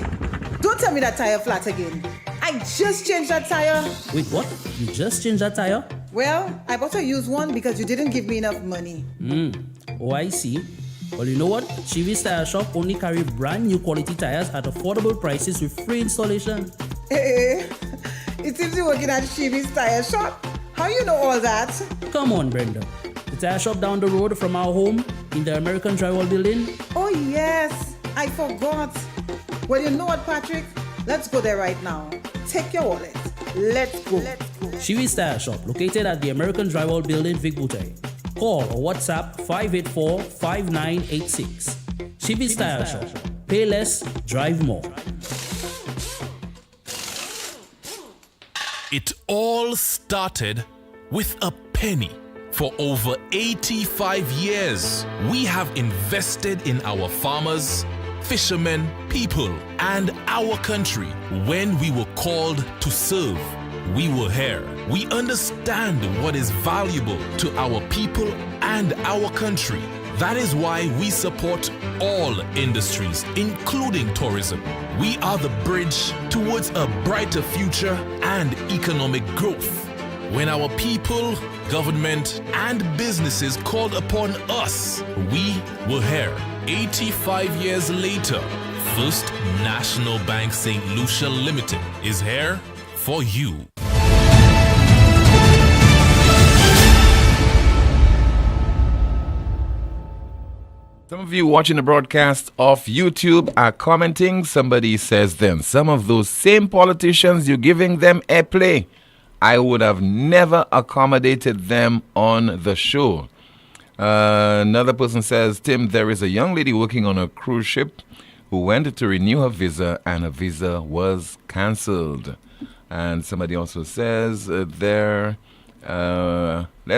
don't tell me that tire flat again. I just changed that tire. Wait, what? You just changed that tire? Well, I bought a used one because you didn't give me enough money. Oh, I see. Well, you know what? Chivi's Tire Shop only carry brand new quality tires at affordable prices with free installation. Hey, it seems you're working at Chivi's Tire Shop. How you know all that? Come on, Brenda. The tire shop down the road from our home in the American Drywall Building. Oh, yes. I forgot. Well, you know what, Patrick? Let's go there right now. Take your wallet. Let's go. Chivi's Tire Shop, located at the American Drywall Building, Vic Butey. Call or WhatsApp 584-5986. Chivi's Tire Shop. Pay less, drive more. It all started with a penny. For over 85 years, we have invested in our farmers, fishermen, people, and our country. When we were called to serve, we were here. We understand what is valuable to our people and our country. That is why we support all industries, including tourism. We are the bridge towards a brighter future and economic growth. When our people, government, and businesses called upon us, we were here. 85 years later, First National Bank St. Lucia Limited is here for you. Some of you watching the broadcast off YouTube are commenting. Somebody says then, some of those same politicians, you're giving them airplay. I would have never accommodated them on the show. Another person says, Tim, there is a young lady working on a cruise ship who went to renew her visa and her visa was cancelled. And somebody also says let's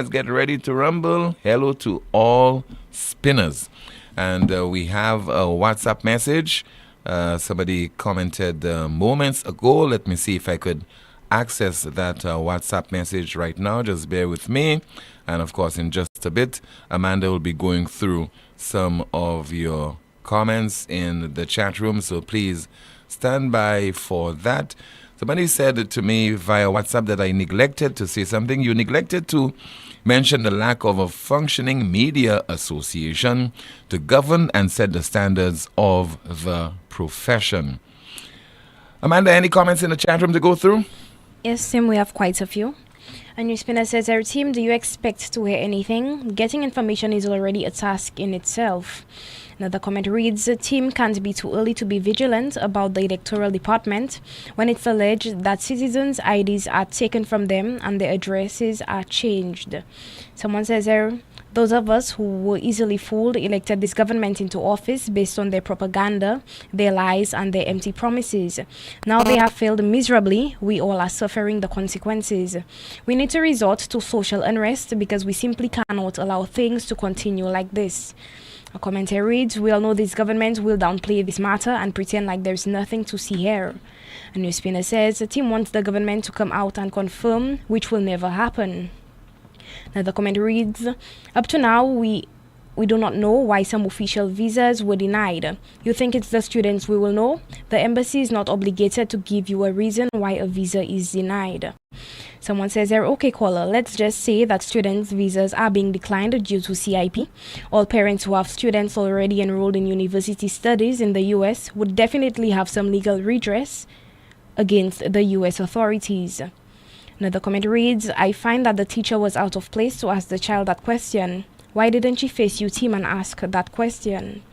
get ready to rumble. Hello to all spinners. And we have a WhatsApp message. Somebody commented moments ago. Let me see if I could access that WhatsApp message right now. Just bear with me. And of course, in just a bit, Amanda will be going through some of your comments in the chat room. So please stand by for that. Somebody said to me via WhatsApp that I neglected to say something. You neglected to mention the lack of a functioning media association to govern and set the standards of the profession. Amanda, any comments in the chat room to go through? Yes, Tim, we have quite a few. And NewsSpinner says, our team, do you expect to hear anything? Getting information is already a task in itself. Another comment reads, the team can't be too early to be vigilant about the Electoral Department when it's alleged that citizens' IDs are taken from them and their addresses are changed. Someone says, Those of us who were easily fooled elected this government into office based on their propaganda, their lies, and their empty promises. Now they have failed miserably. We all are suffering the consequences. We need to resort to social unrest because we simply cannot allow things to continue like this. A commentary reads, we all know this government will downplay this matter and pretend like there's nothing to see here. A NewsSpinner says the team wants the government to come out and confirm, which will never happen. Now the comment reads, up to now we do not know why some official visas were denied. You think it's the students we will know? The embassy is not obligated to give you a reason why a visa is denied. Someone says there, okay caller, let's just say that students' visas are being declined due to CIP. All parents who have students already enrolled in university studies in the US would definitely have some legal redress against the US authorities. Another comment reads, I find that the teacher was out of place to ask the child that question. Why didn't she face you team and ask that question?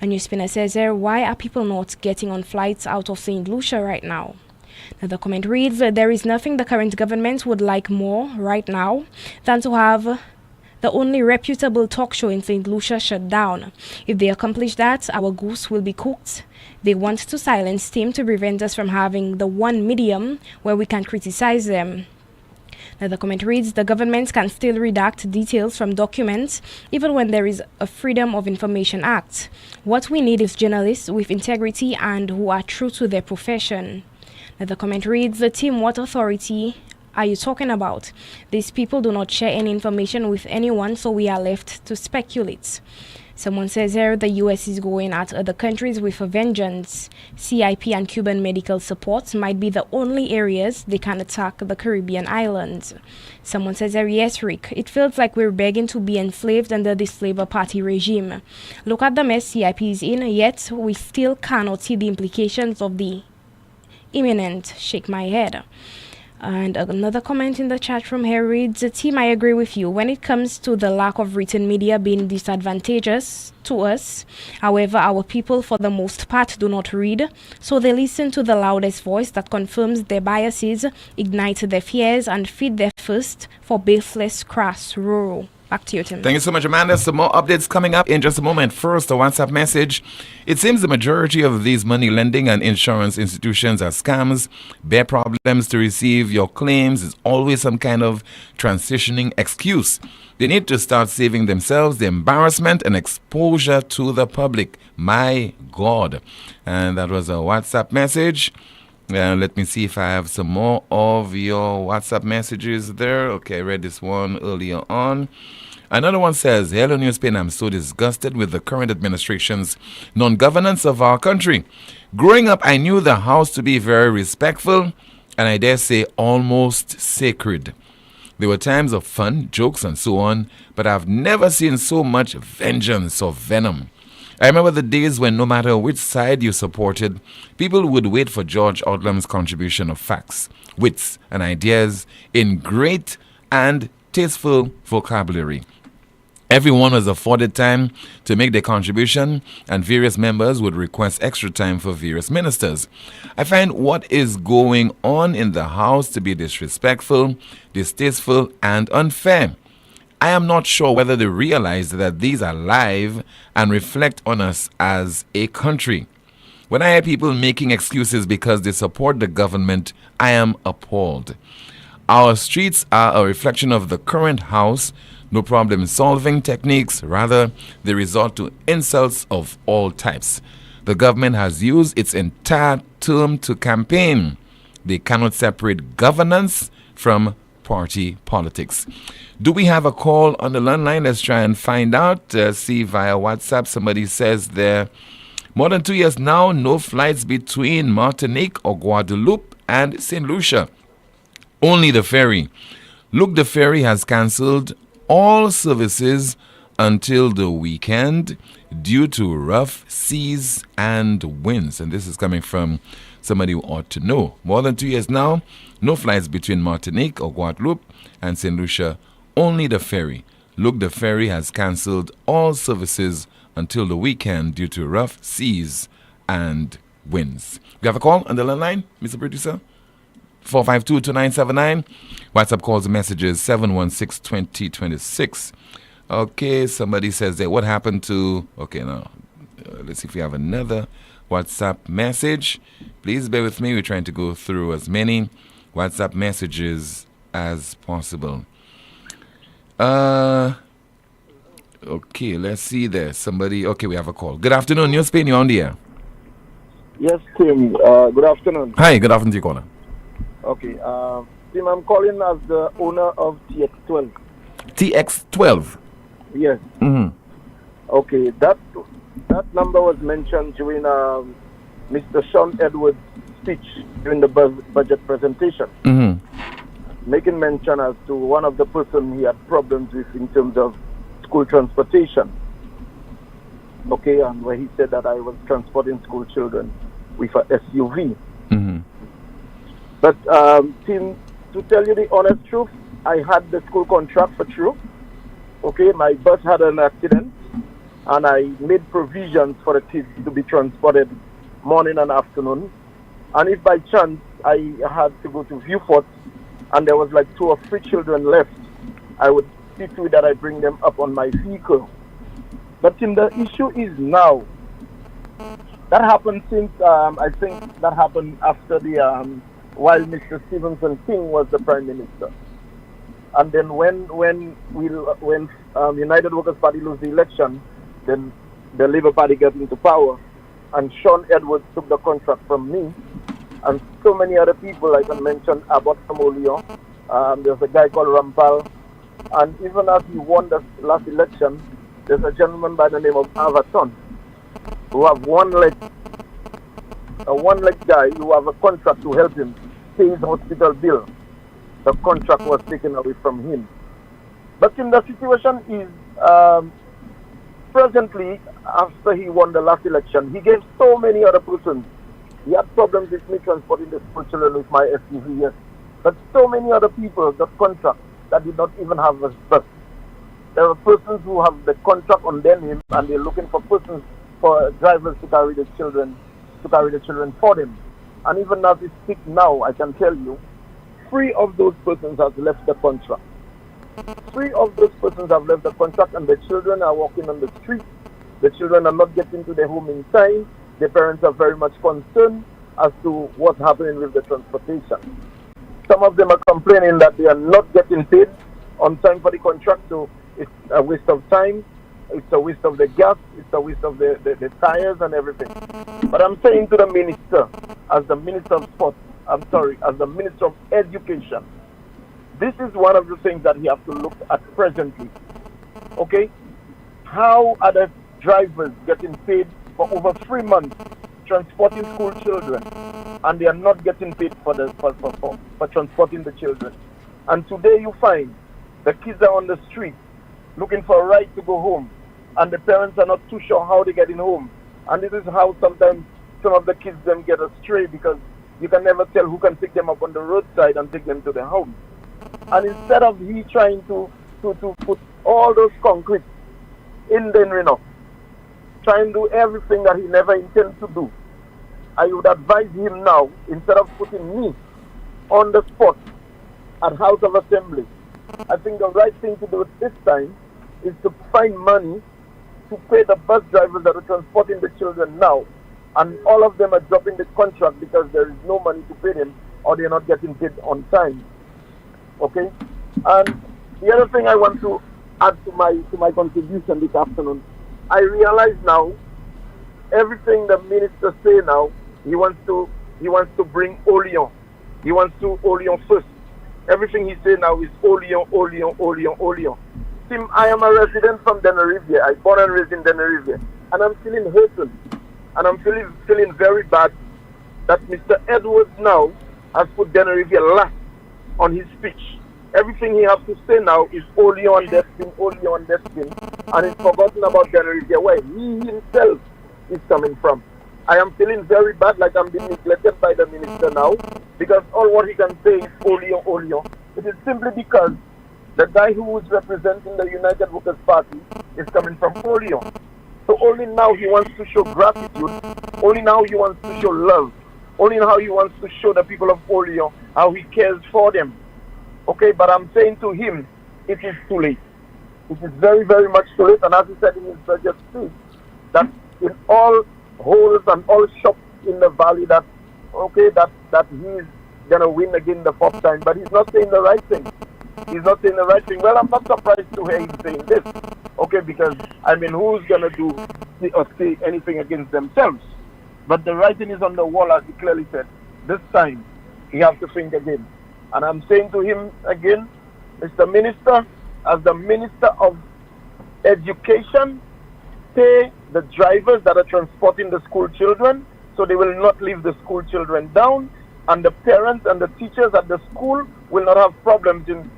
A NewsSpinner says there, why are people not getting on flights out of St. Lucia right now? Another comment reads, there is nothing the current government would like more right now than to have the only reputable talk show in St. Lucia shut down. If they accomplish that, our goose will be cooked. They want to silence team to prevent us from having the one medium where we can criticize them. Now the comment reads, the government can still redact details from documents even when there is a Freedom of Information Act. What we need is journalists with integrity and who are true to their profession. Now the comment reads, the team, what authority are you talking about? These people do not share any information with anyone, so we are left to speculate. Someone says here the US is going at other countries with a vengeance. CIP and Cuban medical support might be the only areas they can attack the Caribbean islands. Someone says here, yes, Rick, it feels like we're begging to be enslaved under this Labour Party regime. Look at the mess CIP is in, yet we still cannot see the implications of the imminent. Shake my head. And another comment in the chat room here reads, team, I agree with you when it comes to the lack of written media being disadvantageous to us. However, our people for the most part do not read, so they listen to the loudest voice that confirms their biases, ignite their fears, and feed their thirst for baseless crass rural. Back to you, Tim. Thank you so much, Amanda. Some more updates coming up in just a moment. First, a WhatsApp message. It seems the majority of these money lending and insurance institutions are scams. Bare problems to receive your claims is always some kind of transitioning excuse. They need to start saving themselves the embarrassment and exposure to the public. My God. And that was a WhatsApp message. Let me see if I have some more of your WhatsApp messages there. Okay, I read this one earlier on. Another one says, hello, NewsSpin, I'm so disgusted with the current administration's non-governance of our country. Growing up, I knew the House to be very respectful and I dare say almost sacred. There were times of fun, jokes, and so on, but I've never seen so much vengeance or venom. I remember the days when no matter which side you supported, people would wait for George Odlum's contribution of facts, wits, and ideas in great and tasteful vocabulary. Everyone was afforded time to make their contribution, and various members would request extra time for various ministers. I find what is going on in the House to be disrespectful, distasteful, and unfair. I am not sure whether they realize that these are live and reflect on us as a country. When I hear people making excuses because they support the government, I am appalled. Our streets are a reflection of the current House. No problem-solving techniques. Rather, they resort to insults of all types. The government has used its entire term to campaign. They cannot separate governance from party politics. Do we have a call on the landline? Let's try and find out. See via WhatsApp. Somebody says there, more than 2 years now, no flights between Martinique or Guadeloupe and St. Lucia. Only the ferry. Look, the ferry has cancelled all services until the weekend due to rough seas and winds. And this is coming from somebody who ought to know. More than 2 years now, no flights between Martinique or Guadeloupe and St. Lucia. Only the ferry. Look, the ferry has cancelled all services until the weekend due to rough seas and winds. We have a call on the line, Mr. Producer? 452-2979. WhatsApp calls and messages 716-2026. Okay, somebody says that. What happened to... Okay, now, let's see if we have another WhatsApp message. Please bear with me. We're trying to go through as many WhatsApp messages as possible. Okay, let's see there. Somebody... Okay, we have a call. Good afternoon, NewsSpin, you're on the air. Yes, Tim. Good afternoon. Hi, good afternoon to you, caller. Okay. Tim, I'm calling as the owner of TX12. TX12? Yes. Mm-hmm. Okay. That number was mentioned during Mr. Sean Edwards' speech during the budget presentation. Mm-hmm. Making mention as to one of the person he had problems with in terms of school transportation. Okay, and where he said that I was transporting school children with a SUV. Mm-hmm. But, Tim, to tell you the honest truth, I had the school contract for true. Okay, my bus had an accident, and I made provisions for the kids to be transported morning and afternoon. And if by chance I had to go to Viewport, and there was like 2 or 3 children left, I would see to it that I bring them up on my vehicle. But Tim, the issue is now. That happened since, I think that happened after the, while Mr. Stevenson King was the Prime Minister. And then when United Workers' Party lost the election, then the Labour Party got into power, and Sean Edwards took the contract from me, and so many other people. I can mention Abbott from Poleon. There's a guy called Rampal, and even as he won the last election, there's a gentleman by the name of Avaton, who have a one-leg guy who have a contract to help him pay his hospital bill. The contract was taken away from him. But in the situation is, presently, after he won the last election, he gave so many other persons. He had problems with me transporting the school children with my SUV, yes. But so many other people got contracts that did not even have a bus. There are persons who have the contract on their name, and they're looking for persons, for drivers to carry the children for them. And even as we speak now, I can tell you, 3 of those persons have left the contract. 3 of those persons have left the contract, and the children are walking on the street. The children are not getting to their home in time. Their parents are very much concerned as to what's happening with the transportation. Some of them are complaining that they are not getting paid on time for the contract, so it's a waste of time. It's a waste of the gas. It's a waste of the tires and everything. But I'm saying to the minister, as the Minister of Sports, as the Minister of Education, this is one of the things that he has to look at presently. Okay? How are the drivers getting paid for over 3 months transporting school children, and they are not getting paid for transporting the children? And today you find the kids are on the street looking for a ride to go home, and the parents are not too sure how they're getting home. And this is how sometimes some of the kids them get astray, because you can never tell who can pick them up on the roadside and take them to their home. And instead of he trying to put all those concrete in the Reno, try and do everything that he never intended to do, I would advise him now, instead of putting me on the spot at House of Assembly, I think the right thing to do at this time is to find money to pay the bus drivers that are transporting the children now, and all of them are dropping the contract because there is no money to pay them, or they're not getting paid on time. Okay? And the other thing I want to add to my contribution this afternoon, I realize now everything the minister say now, he wants to bring Poleon. He wants to Poleon first. Everything he say now is Poleon. Tim, I am a resident from Tenerife. I born and raised in Tenerife, and I'm feeling hurting, and I'm feeling very bad that Mr. Edwards now has put Tenerife last on his speech. Everything he has to say now is Poleon Despin, and he's forgotten about Tenerife, where he himself is coming from. I am feeling very bad, like I'm being neglected by the minister now, because all what he can say is Poleon. It is simply because the guy who is representing the United Workers' Party is coming from Poleon. So only now he wants to show gratitude, only now he wants to show love, only now he wants to show the people of Poleon how he cares for them. Okay, but I'm saying to him, it is too late. It is very, very much too late. And as he said in his budget speech, that in all holes and all shops in the valley, that he's gonna win again the fourth time. But he's not saying the right thing. He's not saying the right thing. Well, I'm not surprised to hear him saying this. Okay, because I mean, who's gonna do or say anything against themselves? But the writing is on the wall, as he clearly said. This time, he has to think again. And I'm saying to him again, Mr. Minister, as the Minister of Education, pay the drivers that are transporting the school children so they will not leave the school children down, and the parents and the teachers at the school will not have problems in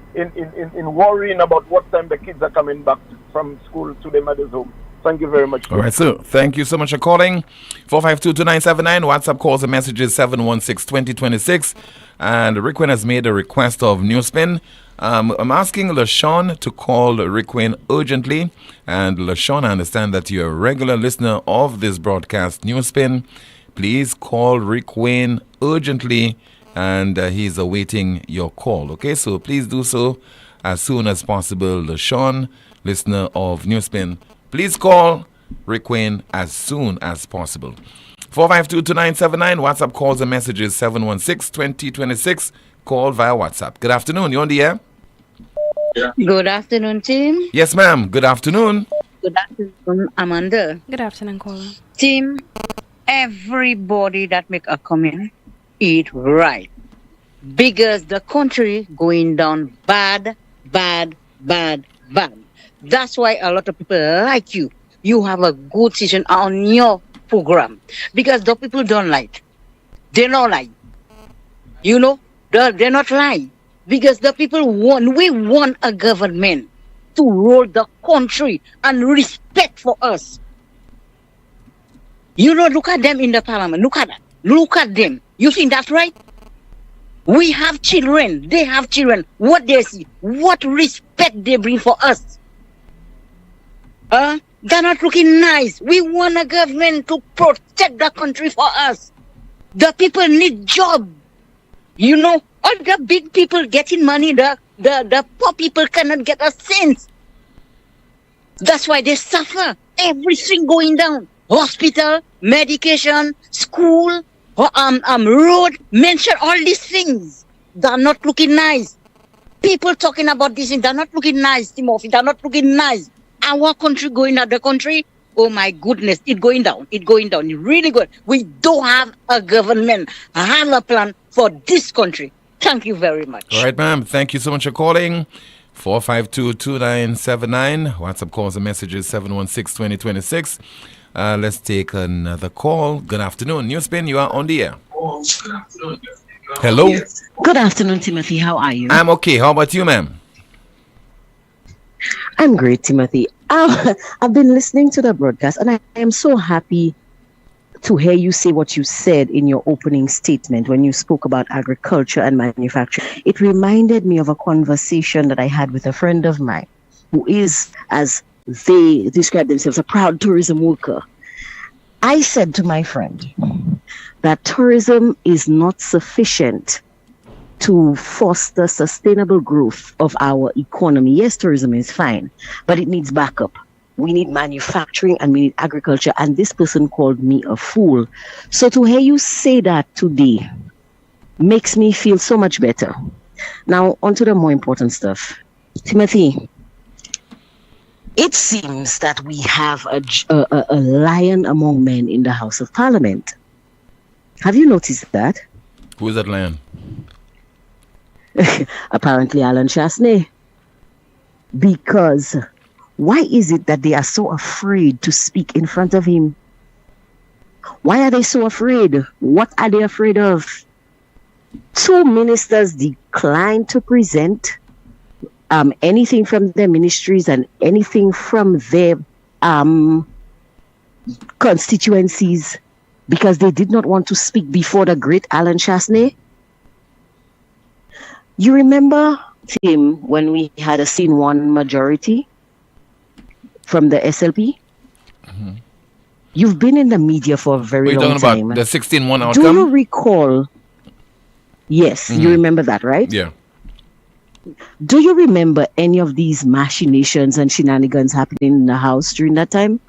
worrying about what time the kids are coming back from school to their mother's home. Thank you very much. All right, so thank you so much for calling. 452-2979. WhatsApp calls and messages 716-2026. And Rick Wayne has made a request of NewsSpin. I'm asking LaShawn to call Rick Wayne urgently. And LaShawn, I understand that you're a regular listener of this broadcast, NewsSpin. Please call Rick Wayne urgently, and he's awaiting your call. Okay, so please do so as soon as possible. LaShawn, listener of NewsSpin, please call Rick Wayne as soon as possible. 452-2979. WhatsApp calls and messages 716-2026. Call via WhatsApp. Good afternoon. You're on the air. Good afternoon, team. Yes, ma'am. Good afternoon. Good afternoon, Amanda. Good afternoon, caller. Team, everybody that make a comment, eat right. Because the country going down bad. That's why a lot of people like you. You have a good decision on your program. Because the people don't like. They don't like. You know, they're not lying. Because the people we want a government to rule the country and respect for us. You know, look at them in the parliament. Look at that. Look at them. You think that's right? We have children. They have children. What they see. What respect they bring for us. They're not looking nice. We want a government to protect the country for us. The people need job. You know, all the big people getting money, the poor people cannot get a cent. That's why they suffer. Everything going down. Hospital, medication, school, road, mention all these things. They're not looking nice. People talking about this thing, they're not looking nice, Timothy. They're not looking nice. Our country going out the country, oh my goodness, it's going down. It's going down. It's really good. We don't have a government, have a plan for this country. Thank you very much. All right, ma'am. Thank you so much for calling. 452-2979. WhatsApp calls and messages 716-2026. Let's take another call. Good afternoon. NewsSpin, you are on the air. Hello. Good afternoon, Timothy. How are you? I'm okay. How about you, ma'am? I'm great, Timothy. I've been listening to the broadcast, and I am so happy to hear you say what you said in your opening statement when you spoke about agriculture and manufacturing. It reminded me of a conversation that I had with a friend of mine who is, as they describe themselves, a proud tourism worker. I said to my friend that tourism is not sufficient to foster sustainable growth of our economy. Yes, tourism is fine, but it needs backup. We need manufacturing and we need agriculture. And this person called me a fool. So to hear you say that today makes me feel so much better. Now, on to the more important stuff. Timothy, it seems that we have a lion among men in the House of Parliament. Have you noticed that? Who is that lion? Apparently Alan Chasney. Because why is it that they are so afraid to speak in front of him? Why are they so afraid? What are they afraid of? 2 ministers declined to present anything from their ministries and anything from their constituencies because they did not want to speak before the great Alan Chasney. You remember, Tim, when we had a scene 1 majority from the SLP? Mm-hmm. You've been in the media for a very long time. What are you talking about? The 16-1 outcome? Do you recall? Yes, you remember that, right? Yeah. Do you remember any of these machinations and shenanigans happening in the house during that time?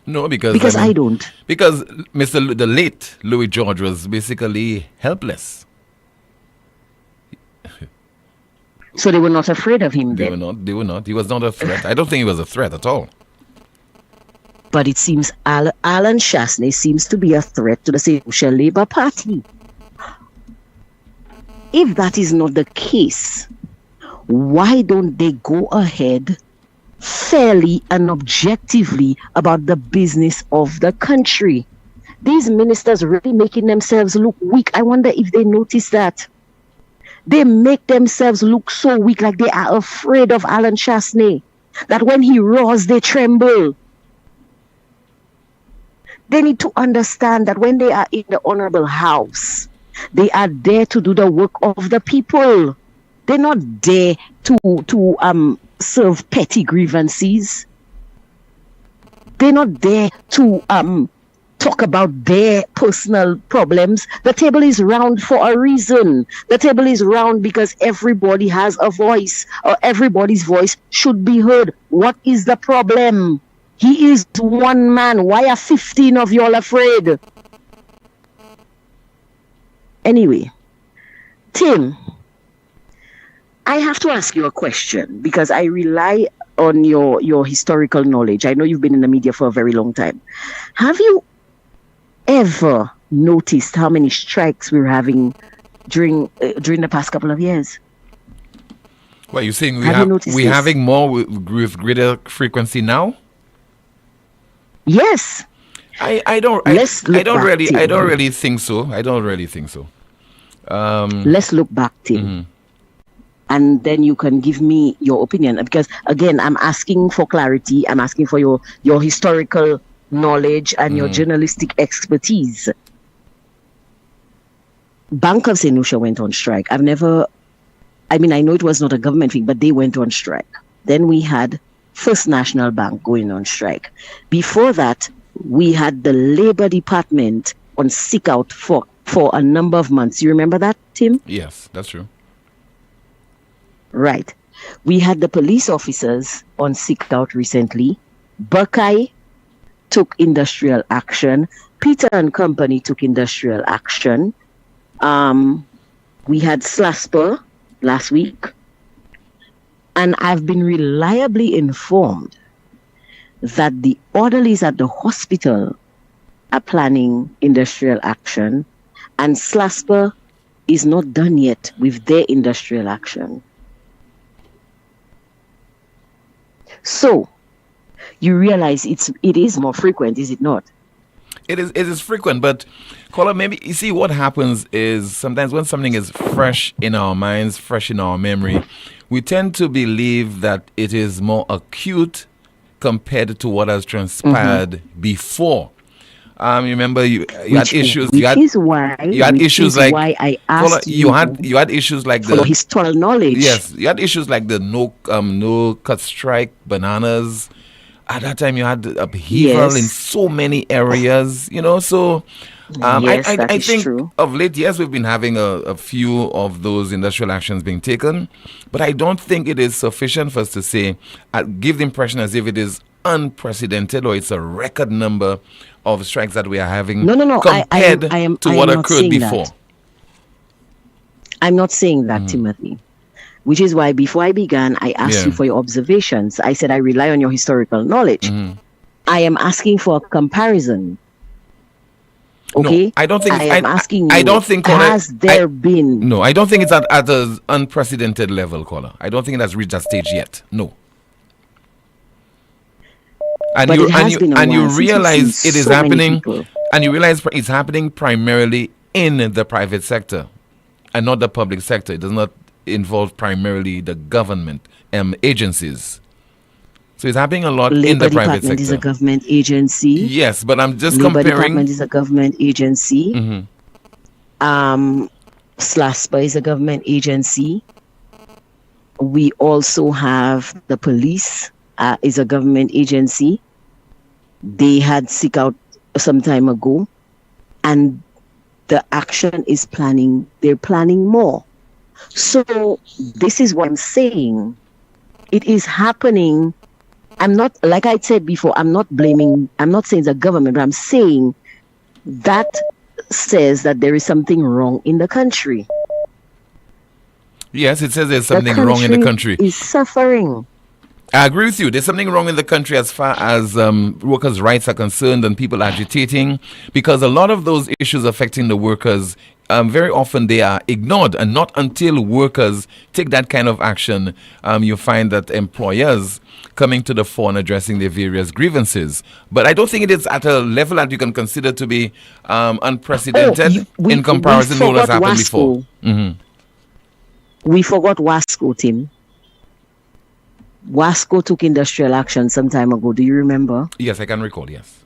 No, because I don't. Because the late Louis George was basically helpless. So they were not afraid of him They then? were not. He was not a threat. I don't think he was a threat at all. But it seems Alan Shasney seems to be a threat to the Social Labour Party. If that is not the case, why don't they go ahead fairly and objectively about the business of the country? These ministers really making themselves look weak. I wonder if they notice that. They make themselves look so weak, like they are afraid of Alan Shasney, that when he roars, they tremble. They need to understand that when they are in the Honorable House, they are there to do the work of the people. They're not there to serve petty grievances. They're not there to talk about their personal problems. The table is round for a reason. The table is round because everybody has a voice, or everybody's voice should be heard. What is the problem? He is one man. Why are 15 of y'all afraid? Anyway, Tim, I have to ask you a question because I rely on your historical knowledge. I know you've been in the media for a very long time. Have you ever noticed how many strikes we're having during the past couple of years? Well, you're saying we're having more with greater frequency now? Yes. I don't really think so. Let's look back, Tim. And then you can give me your opinion. Because again, I'm asking for clarity. I'm asking for your historical knowledge and your journalistic expertise. Bank of St. Lucia went on strike. I know it was not a government thing, but they went on strike. Then we had First National Bank going on strike. Before that, we had the Labor Department on sick out for a number of months. You remember that, Tim? Yes, that's true. Right. We had the police officers on sick out recently. Buckeye took industrial action. Peter and Company took industrial action. We had Slasper last week. And I've been reliably informed that the orderlies at the hospital are planning industrial action, and Slasper is not done yet with their industrial action. So, you realize it is more frequent, is it not? It is frequent, but caller, maybe you see what happens is sometimes when something is fresh in our minds, fresh in our memory, we tend to believe that it is more acute compared to what has transpired before. Remember, you had issues. You had issues like I asked you had issues like the historical knowledge. Yes, you had issues like the no cut strike, bananas. At that time, you had upheaval in so many areas. So I think true. Of late, yes, we've been having a few of those industrial actions being taken, but I don't think it is sufficient for us to say, give the impression as if it is unprecedented or it's a record number of strikes that we are having compared to what occurred before. I'm not saying that, Timothy. Which is why before I began, I asked you for your observations. I said I rely on your historical knowledge. I am asking for a comparison. Okay? No, I don't think. I am asking you. I don't think. Has there been? No, I don't think it's at an unprecedented level, caller. I don't think it has reached that stage yet. No. And you realize it is happening, and you realize it's happening primarily in the private sector, and not the public sector. It does not involve primarily the government agencies. So it's happeing a lot in the private sector. Labor Department is a government agency. Yes, but I'm just Labor comparing. Department is a government agency. SLASPA is a government agency. We also have the police is a government agency. They had sick out some time ago, and the action is planning. They're planning more. So this is what I'm saying. It is happening. I'm not, like I said before, I'm not saying the government, but I'm saying that says that there is something wrong in the country. Yes, it says there's something wrong in the country. Is suffering. I agree with you. There's something wrong in the country as far as workers' rights are concerned and people agitating, because a lot of those issues affecting the workers, very often they are ignored, and not until workers take that kind of action, you find that employers coming to the fore and addressing their various grievances. But I don't think it is at a level that you can consider to be unprecedented in comparison to what has happened before. We forgot WASCO, Tim. WASCO took industrial action some time ago. Do you remember? Yes, I can recall, yes.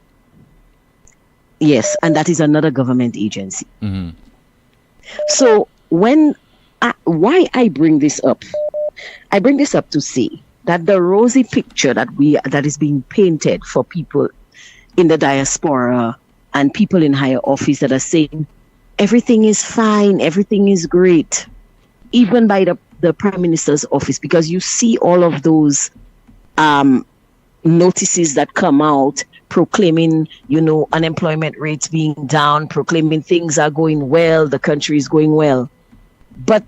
Yes, and that is another government agency. So why I bring this up? I bring this up to say that the rosy picture that is being painted for people in the diaspora and people in higher office that are saying everything is fine, everything is great, even by the Prime Minister's office, because you see all of those notices that come out proclaiming, unemployment rates being down, proclaiming things are going well, the country is going well. But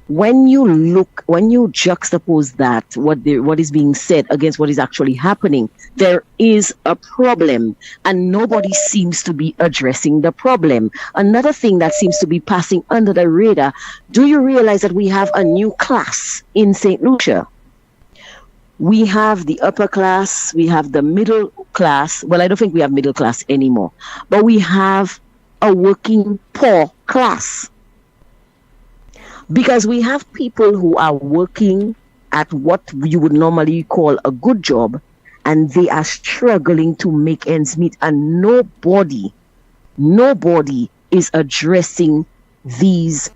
when you juxtapose that, what is being said against what is actually happening, there is a problem, and nobody seems to be addressing the problem. Another thing that seems to be passing under the radar, do you realize that we have a new class in St. Lucia? We have the upper class, we have the middle class. Well, I don't think we have middle class anymore, but we have a working poor class. Because we have people who are working at what you would normally call a good job, and they are struggling to make ends meet, and nobody is addressing these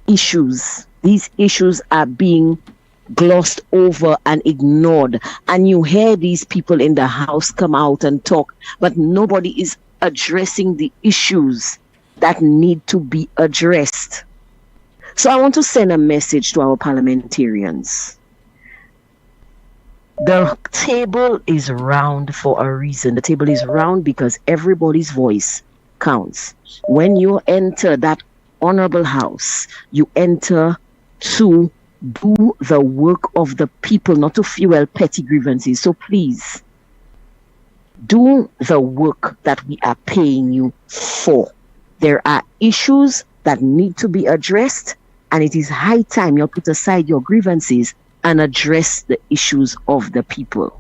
issues. These issues are being glossed over and ignored, and you hear these people in the house come out and talk, but nobody is addressing the issues that need to be addressed. So I want to send a message to our parliamentarians. The table is round for a reason. The table is round because everybody's voice counts. When you enter that honorable house, you enter to do the work of the people, not to fuel petty grievances. So please, do the work that we are paying you for. There are issues that need to be addressed, and it is high time you put aside your grievances and address the issues of the people.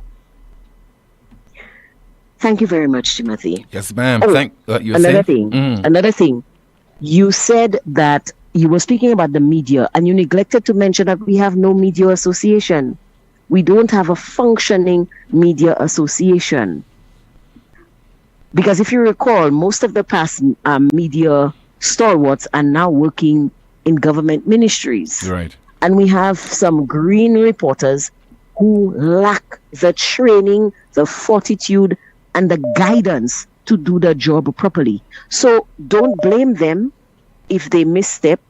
Thank you very much, Timothy. Yes, ma'am. Another thing. You said that you were speaking about the media, and you neglected to mention that we have no media association. We don't have a functioning media association. Because if you recall, most of the past media stalwarts are now working in government ministries. Right. And we have some green reporters who lack the training, the fortitude, and the guidance to do the job properly. So don't blame them if they misstep,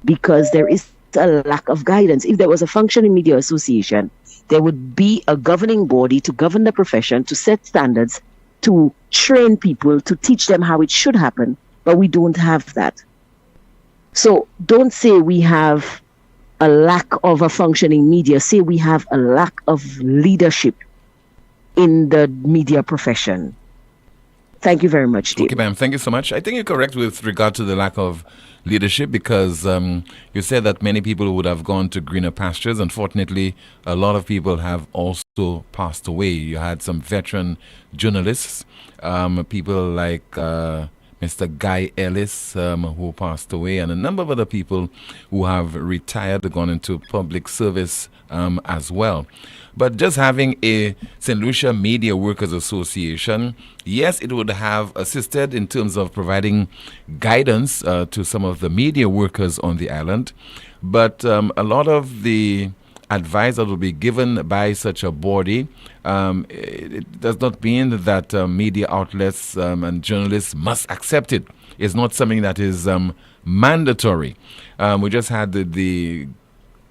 because there is a lack of guidance. If there was a functioning media association, there would be a governing body to govern the profession, to set standards, to train people, to teach them how it should happen, but we don't have that. So don't say we have a lack of a functioning media. Say we have a lack of leadership in the media profession. Thank you very much, Dave. Okay, ma'am. Thank you so much. I think you're correct with regard to the lack of leadership, because you said that many people would have gone to greener pastures. Unfortunately, a lot of people have also passed away. You had some veteran journalists, people like Mr. Guy Ellis, who passed away, and a number of other people who have retired, gone into public service as well. But just having a St. Lucia Media Workers Association, yes, it would have assisted in terms of providing guidance to some of the media workers on the island. But a lot of the advice that will be given by such a body, it does not mean that media outlets and journalists must accept it. is not something that is mandatory. We just had the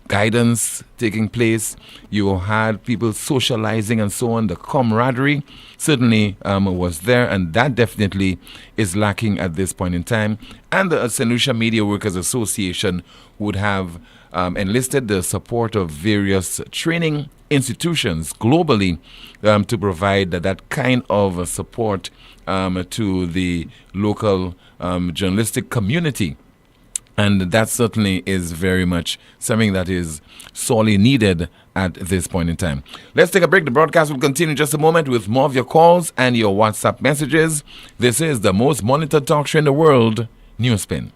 guidance taking place. You had people socializing and so on. The camaraderie certainly was there, and that definitely is lacking at this point in time. And the St. Lucia Media Workers Association would have enlisted the support of various training institutions globally to provide that kind of support to the local journalistic community. And that certainly is very much something that is sorely needed at this point in time. Let's take a break. The broadcast will continue in just a moment with more of your calls and your WhatsApp messages. This is the most monitored talk show in the world, NewsSpin.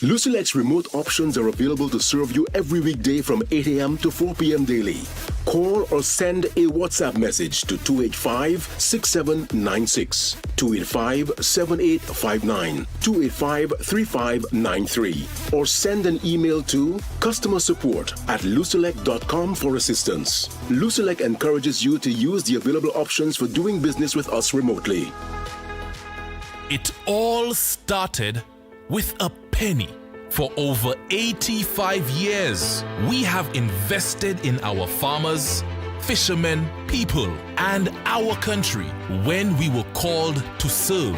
Lucilec's remote options are available to serve you every weekday from 8 a.m. to 4 p.m. daily. Call or send a WhatsApp message to 285-6796, 285-7859, 285-3593, or send an email to customersupport@lucelec.com for assistance. Lucelec encourages you to use the available options for doing business with us remotely. It all started with a penny. For over 85 years, we have invested in our farmers, fishermen, people, and our country. When we were called to serve,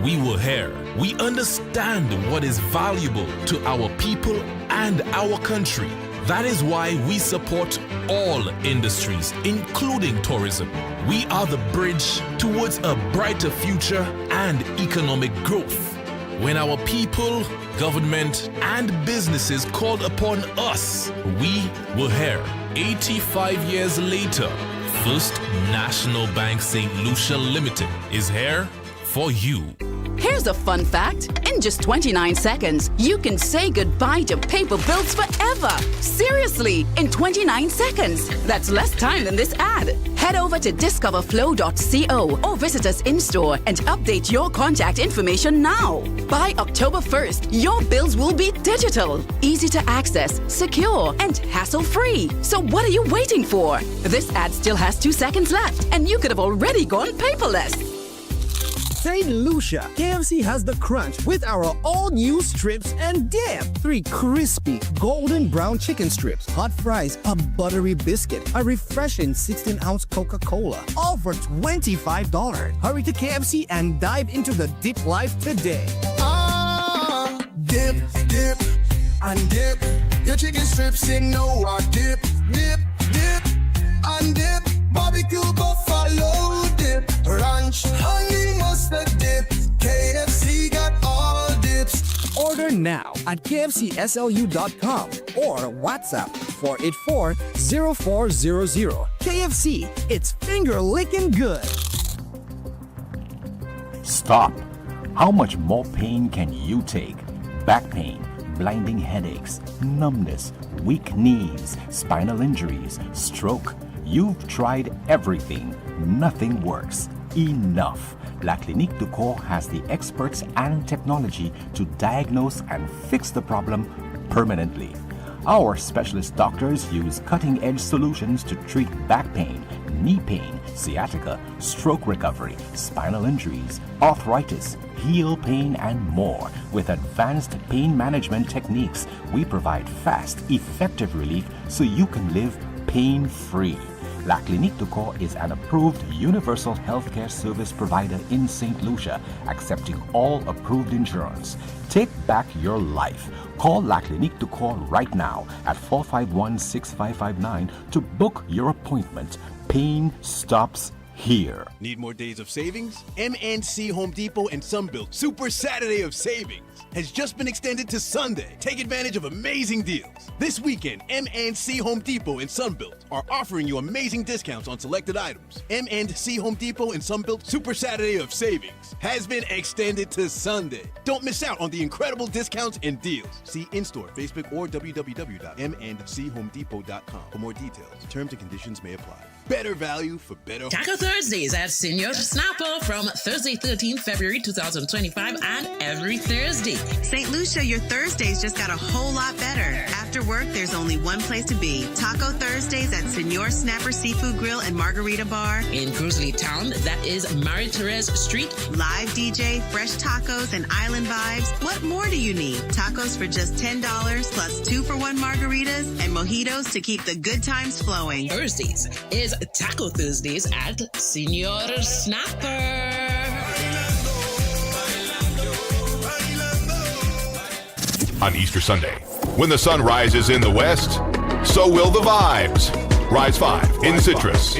we were here. We understand what is valuable to our people and our country. That is why we support all industries, including tourism. We are the bridge towards a brighter future and economic growth. When our people, government, and businesses called upon us, we were here. 85 years later, First National Bank St. Lucia Limited is here for you. Here's a fun fact. In just 29 seconds, you can say goodbye to paper bills forever. Seriously, in 29 seconds. That's less time than this ad. Head over to discoverflow.co or visit us in-store and update your contact information now. By October 1st, your bills will be digital, easy to access, secure, and hassle-free. So what are you waiting for? This ad still has 2 seconds left, and you could have already gone paperless. St. Lucia, KFC has the crunch with our all-new strips and dip. 3 crispy, golden brown chicken strips, hot fries, a buttery biscuit, a refreshing 16-ounce Coca-Cola, all for $25. Hurry to KFC and dive into the dip life today. Dip, dip, and dip. Your chicken strips in no dip, dip, dip, and dip. Barbecue buffalo dip, ranch, honey mustard dip. KFC got all dips. Order now at kfcslu.com or WhatsApp 484-0400. KFC, it's finger-licking good. Stop. How much more pain can you take? Back pain, blinding headaches, numbness, weak knees, spinal injuries, stroke. You've tried everything. Nothing works. Enough. La Clinique du Corps has the experts and technology to diagnose and fix the problem permanently. Our specialist doctors use cutting-edge solutions to treat back pain, knee pain, sciatica, stroke recovery, spinal injuries, arthritis, heel pain, and more. With advanced pain management techniques, we provide fast, effective relief so you can live pain-free. La Clinique du Corps is an approved universal healthcare service provider in St. Lucia, accepting all approved insurance. Take back your life. Call La Clinique du Corps right now at 451-6559 to book your appointment. Pain stops here. Need more days of savings? MNC Home Depot and Sunbelt Super Saturday of Savings has just been extended to Sunday. Take advantage of amazing deals. This weekend, MNC Home Depot and Sunbelt are offering you amazing discounts on selected items. MNC Home Depot and Sunbelt Super Saturday of Savings has been extended to Sunday. Don't miss out on the incredible discounts and deals. See in-store, Facebook, or www.mnchomedepot.com for more details. Terms and conditions may apply. Better value for better. Taco Thursdays at Senior Snapper from Thursday 13th February 2025 and every Thursday. Thursday. St. Lucia, your Thursdays just got a whole lot better. After work, there's only one place to be. Taco Thursdays at Senor Snapper Seafood Grill and Margarita Bar. In Cruzley Town, that is Marie Therese Street. Live DJ, fresh tacos, and island vibes. What more do you need? Tacos for just $10 plus 2-for-1 margaritas and mojitos to keep the good times flowing. Thursdays is Taco Thursdays at Senor Snapper. On Easter Sunday, when the sun rises in the west, so will the vibes. Rise 5 in Citrus.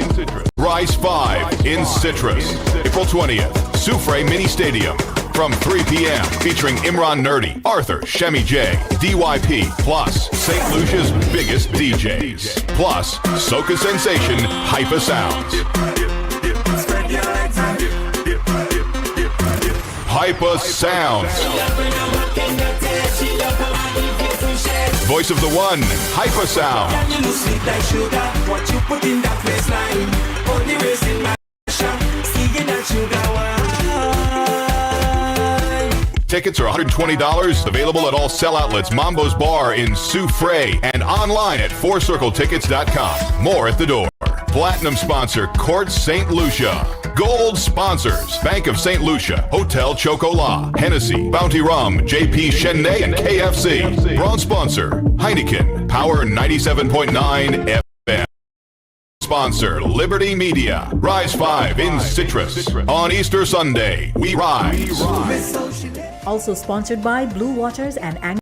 Rise 5 in Citrus. April 20th, Soufre Mini Stadium. From 3 p.m. featuring Imran Nerdy, Arthur, Shemi J, DYP, plus St. Lucia's biggest DJs. Plus, Soca Sensation, Hyper Sounds. Hyper Sounds. Voice of the one, Hyper Sound. Tickets are $120, available at all sell outlets, Mambo's Bar in Soufre, and online at fourcircletickets.com. More at the door. Platinum sponsor, Court St. Lucia. Gold sponsors, Bank of St. Lucia, Hotel Chocolat, Hennessy, Bounty Rum, JP Chenet, and KFC. Bronze sponsor, Heineken, Power 97.9 FM. Sponsor, Liberty Media. Rise 5 in Citrus. On Easter Sunday, we rise. Also sponsored by Blue Waters and Anglo.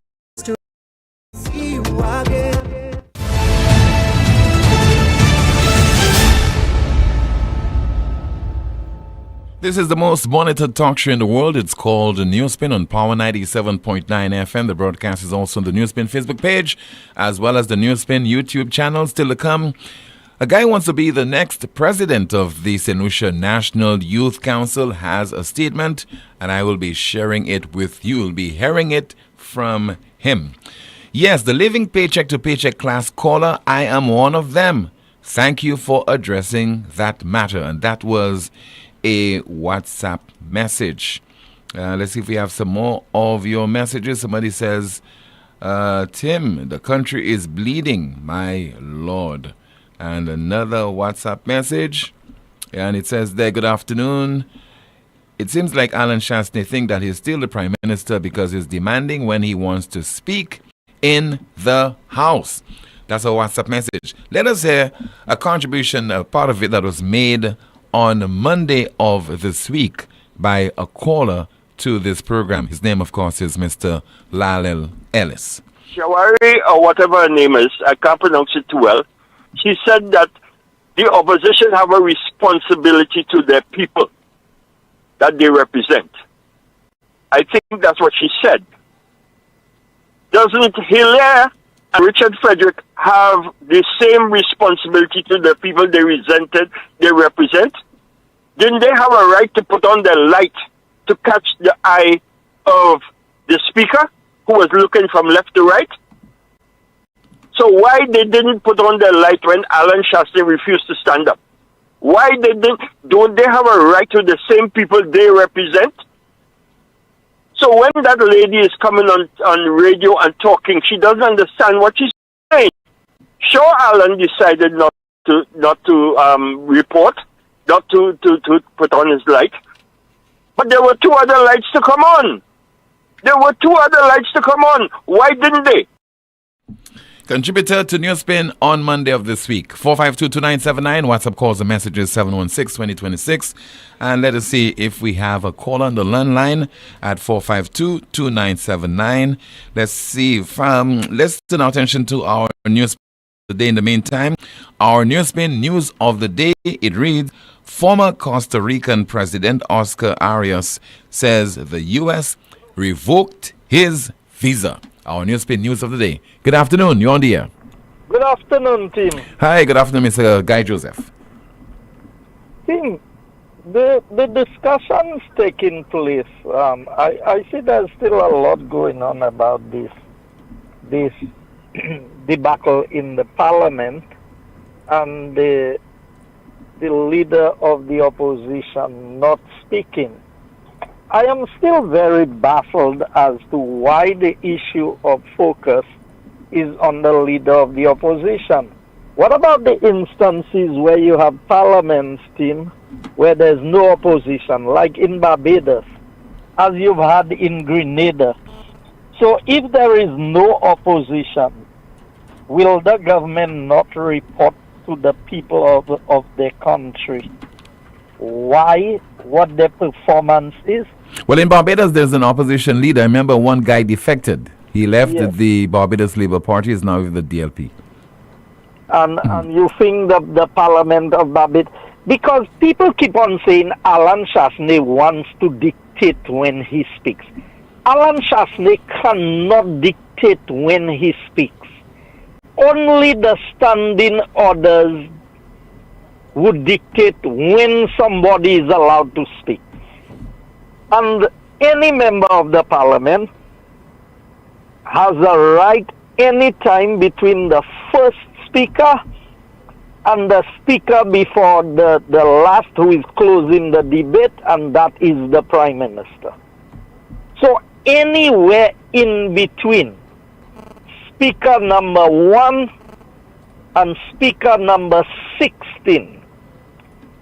This is the most monitored talk show in the world. It's called NewsSpin on Power 97.9 FM. The broadcast is also on the NewsSpin Facebook page, as well as the NewsSpin YouTube channel. Still to come, a guy who wants to be the next president of the St. Lucia National Youth Council has a statement, and I will be sharing it with you. You'll be hearing it from him. Yes, the living paycheck to paycheck class caller, I am one of them. Thank you for addressing that matter. And that was a WhatsApp message. Let's see if we have some more of your messages. Somebody says, Tim, the country is bleeding, my Lord. And another WhatsApp message, and it says there, good afternoon. It seems like Alan Shastney thinks that he's still the Prime Minister because he's demanding when he wants to speak in the House. That's a WhatsApp message. Let us hear a contribution, a part of it that was made on Monday of this week by a caller to this program. His name, of course, is Mr. Lalel Ellis. Shawari, or whatever her name is, I can't pronounce it too well. She said that the opposition have a responsibility to their people that they represent. I think that's what she said. Doesn't Hilaire and Richard Frederick have the same responsibility to the people they represent? Didn't they have a right to put on the light to catch the eye of the speaker who was looking from left to right? So why they didn't put on the light when Alan Shastney refused to stand up? Why don't they have a right to the same people they represent? So when that lady is coming on radio and talking, she doesn't understand what she's saying. Sure, Alan decided not to report, not to put on his light. But there were two other lights to come on. Why didn't they? Contributor to NewsSpin on Monday of this week. 452-2979. WhatsApp calls and messages 716-2026. And let us see if we have a call on the line at 452-2979. Let's see. Let's turn our attention to our news of the day in the meantime. Our NewsSpin news of the day, it reads, former Costa Rican President Oscar Arias says the U.S. revoked his visa. Our NewsSpin news of the day. Good afternoon. You're on the air. Good afternoon, Tim. Hi, good afternoon, Mr. Guy Joseph. Tim, the discussions taking place, I see there's still a lot going on about this debacle in the parliament, and the leader of the opposition not speaking. I am still very baffled as to why the issue of focus is on the leader of the opposition. What about the instances where you have parliaments, Tim, where there's no opposition, like in Barbados, as you've had in Grenada? So if there is no opposition, will the government not report to the people of their country what their performance is? Well, in Barbados, there's an opposition leader. I remember one guy defected. He left the Barbados Labour Party, is now with the DLP. And you think that the Parliament of Barbados, because people keep on saying Alan Chasney wants to dictate when he speaks. Alan Chasney cannot dictate when he speaks. Only the standing orders would dictate when somebody is allowed to speak. And any member of the parliament has a right any time between the first speaker and the speaker before the last who is closing the debate, and that is the Prime Minister. So anywhere in between speaker number 1 and speaker number 16,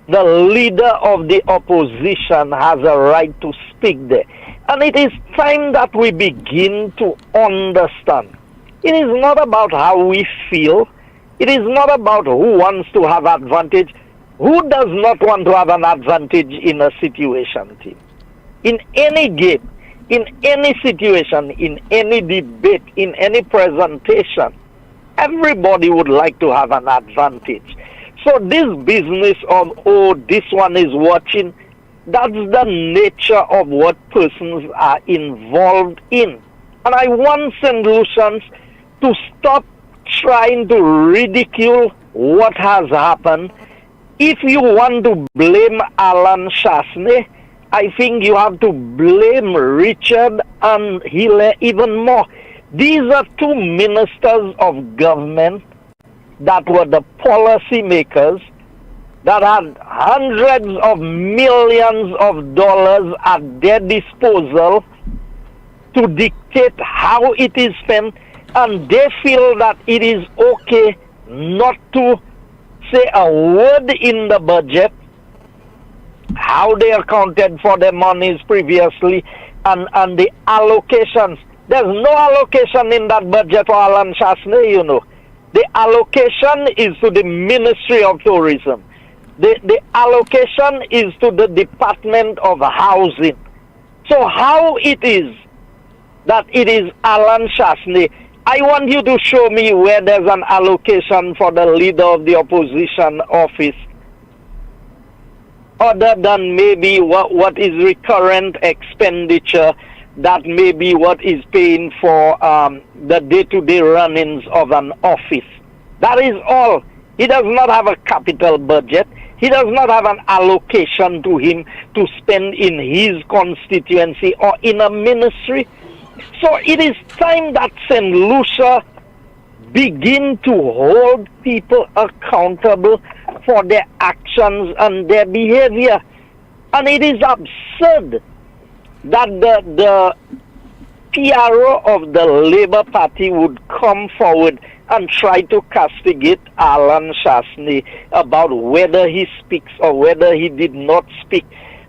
the leader of the opposition has a right to speak there. And it is time that we begin to understand. It is not about how we feel. It is not about who wants to have advantage. Who does not want to have an advantage in a situation, team? In any game, in any situation, in any debate, in any presentation, everybody would like to have an advantage. So this business of, oh, this one is watching, that's the nature of what persons are involved in. And I want St. Lucians to stop trying to ridicule what has happened. If you want to blame Alan Chasney, I think you have to blame Richard and Hille even more. These are two ministers of government that were the policy makers, that had hundreds of millions of dollars at their disposal to dictate how it is spent, and they feel that it is okay not to say a word in the budget, how they accounted for their monies previously, and the allocations. There's no allocation in that budget for Alan Chasney, you know. The allocation is to the Ministry of Tourism. The allocation is to the Department of Housing. So how it is that it is Alan Chasney, I want you to show me where there's an allocation for the leader of the opposition office, other than maybe what is recurrent expenditure, that may be what is paying for the day-to-day runnings of an office. That is all. He does not have a capital budget. He does not have an allocation to him to spend in his constituency or in a ministry. So it is time that St. Lucia begin to hold people accountable for their actions and their behavior. And it is absurd that the PRO of the Labour Party would come forward and try to castigate Alan Chasney about whether he speaks or whether he did not speak,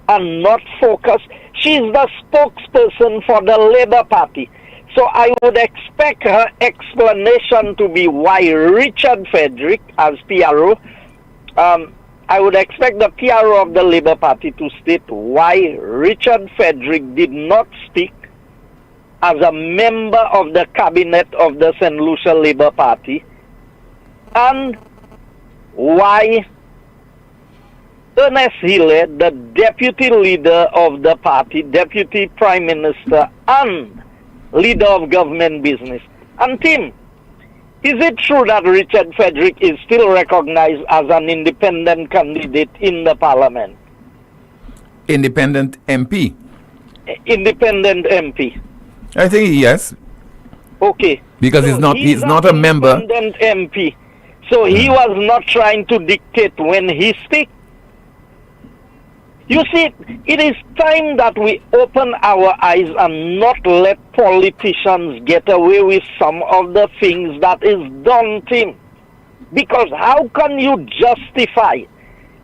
and not focus. She's the spokesperson for the Labour Party. So I would expect her explanation to be why Richard Frederick, as PRO, I would expect the PRO of the Labour Party to state why Richard Frederick did not speak as a member of the cabinet of the St. Lucia Labour Party, and why Ernest Hille, the deputy leader of the party, deputy prime minister and leader of government business. And Tim, is it true that Richard Frederick is still recognized as an independent candidate in the parliament? Independent MP? Independent MP. I think yes. Okay. Because so he's not a member. Independent MP. So he was not trying to dictate when he speaks. You see, it is time that we open our eyes and not let politicians get away with some of the things that is done, Tim. Because how can you justify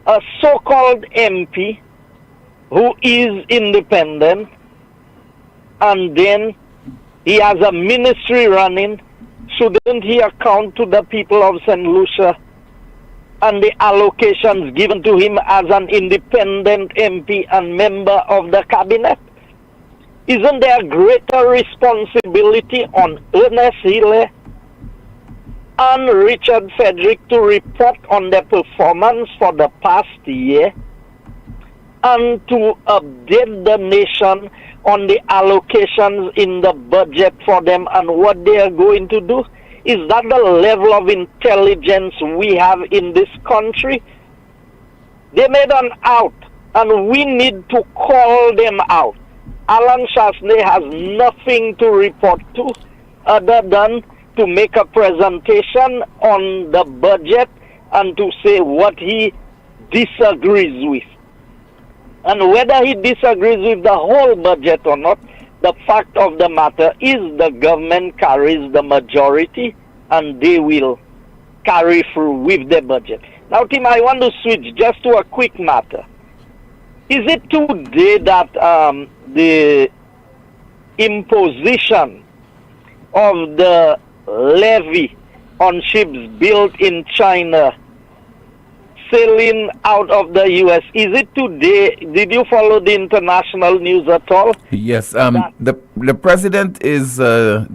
a so-called MP who is independent and then he has a ministry running? Shouldn't he account to the people of St. Lucia and the allocations given to him as an independent MP and member of the cabinet? Isn't there greater responsibility on Ernest Healy and Richard Frederick to report on their performance for the past year and to update the nation on the allocations in the budget for them and what they are going to do? Is that the level of intelligence we have in this country? They made an out, and we need to call them out. Alan Chasney has nothing to report to other than to make a presentation on the budget and to say what he disagrees with. And whether he disagrees with the whole budget or not, the fact of the matter is the government carries the majority and they will carry through with the budget. Now, Tim, I want to switch just to a quick matter. Is it today that the imposition of the levy on ships built in China sailing out of the U.S., is it today? Did you follow the international news at all? Yes. The president is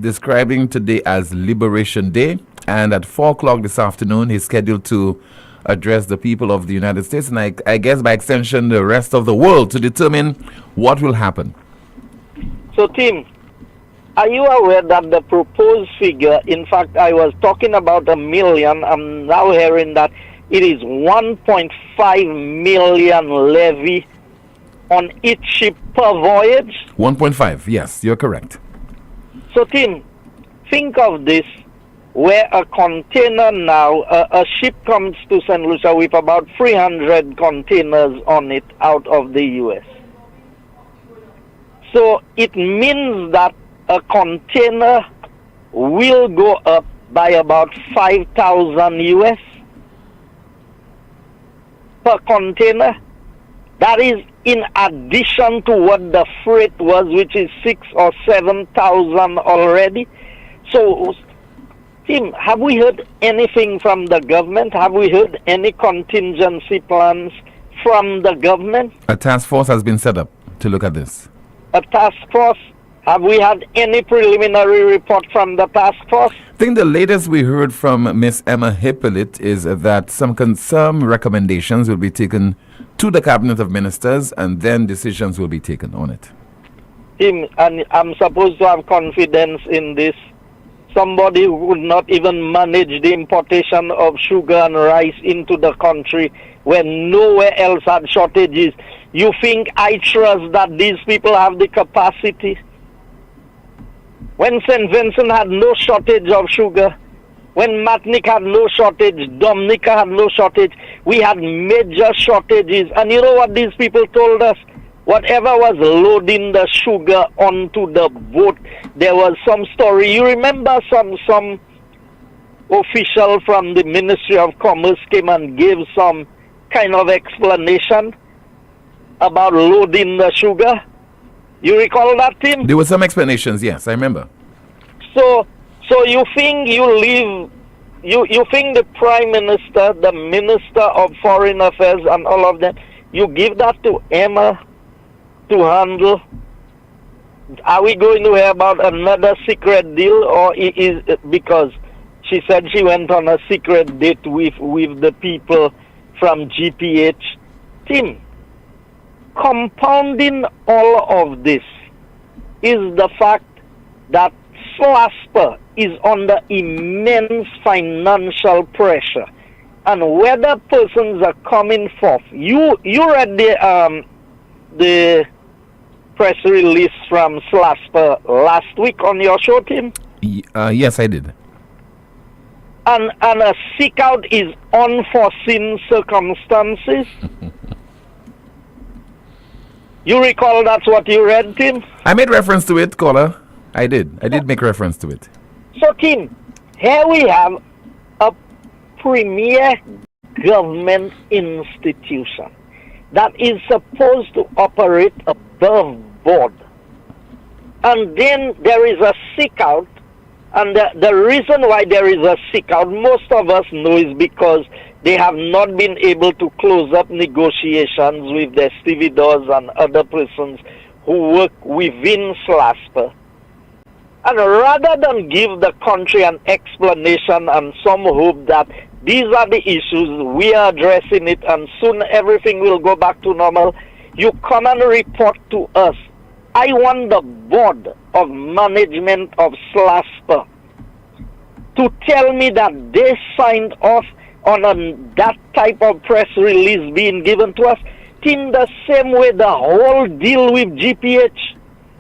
describing today as Liberation Day, and at 4 o'clock this afternoon, he's scheduled to address the people of the United States, and I guess by extension the rest of the world, to determine what will happen. So, Tim, are you aware that the proposed figure, in fact, I was talking about 1 million, I'm now hearing that it is 1.5 million levy on each ship per voyage? 1.5, yes, you're correct. So, Tim, think of this, where a container now, a ship comes to St. Lucia with about 300 containers on it out of the U.S. So it means that a container will go up by about 5,000 US per container. That is in addition to what the freight was, which is 6,000 or 7,000 already. So, Tim, have we heard anything from the government? Have we heard any contingency plans from the government? A task force has been set up to look at this. A task force? Have we had any preliminary report from the task force? I think the latest we heard from Miss Emma Hippolyte is that some recommendations will be taken to the Cabinet of Ministers, and then decisions will be taken on it. Tim, and I'm supposed to have confidence in this. Somebody who would not even manage the importation of sugar and rice into the country when nowhere else had shortages. You think I trust that these people have the capacity? When St. Vincent had no shortage of sugar, when Matnik had no shortage, Dominica had no shortage, we had major shortages. And you know what these people told us? Whatever was loading the sugar onto the boat, there was some story. You remember some official from the Ministry of Commerce came and gave some kind of explanation about loading the sugar? You recall that, Tim? There were some explanations, yes, I remember. So you think you think the Prime Minister, the Minister of Foreign Affairs and all of them, you give that to Emma to handle? Are we going to hear about another secret deal, or is because she said she went on a secret date with the people from GPH? Tim, compounding all of this is the fact that SLASPA is under immense financial pressure, and whether persons are coming forth. You read the press release from SLASPA last week on your show, Tim? Yes, I did. And a seek out is unforeseen circumstances. You recall that's what you read, Tim? I made reference to it, caller. I did make reference to it. So, Tim, here we have a premier government institution that is supposed to operate above board. And then there is a seek out, and the reason why there is a seek out, most of us know, is because they have not been able to close up negotiations with their stevedores and other persons who work within SLASPA. And rather than give the country an explanation and some hope that these are the issues, we are addressing it, and soon everything will go back to normal, you come and report to us. I want the board of management of SLASPA to tell me that they signed off on that type of press release being given to us. In the same way, the whole deal with GPH,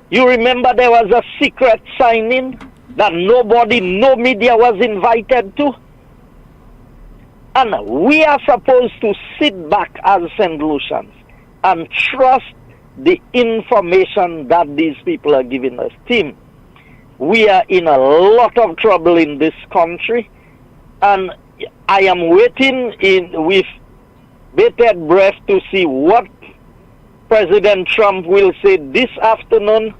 you remember there was a secret signing that nobody, no media was invited to? And we are supposed to sit back as St. Lucians and trust the information that these people are giving us. Tim, we are in a lot of trouble in this country, and I am waiting with bated breath to see what President Trump will say this afternoon,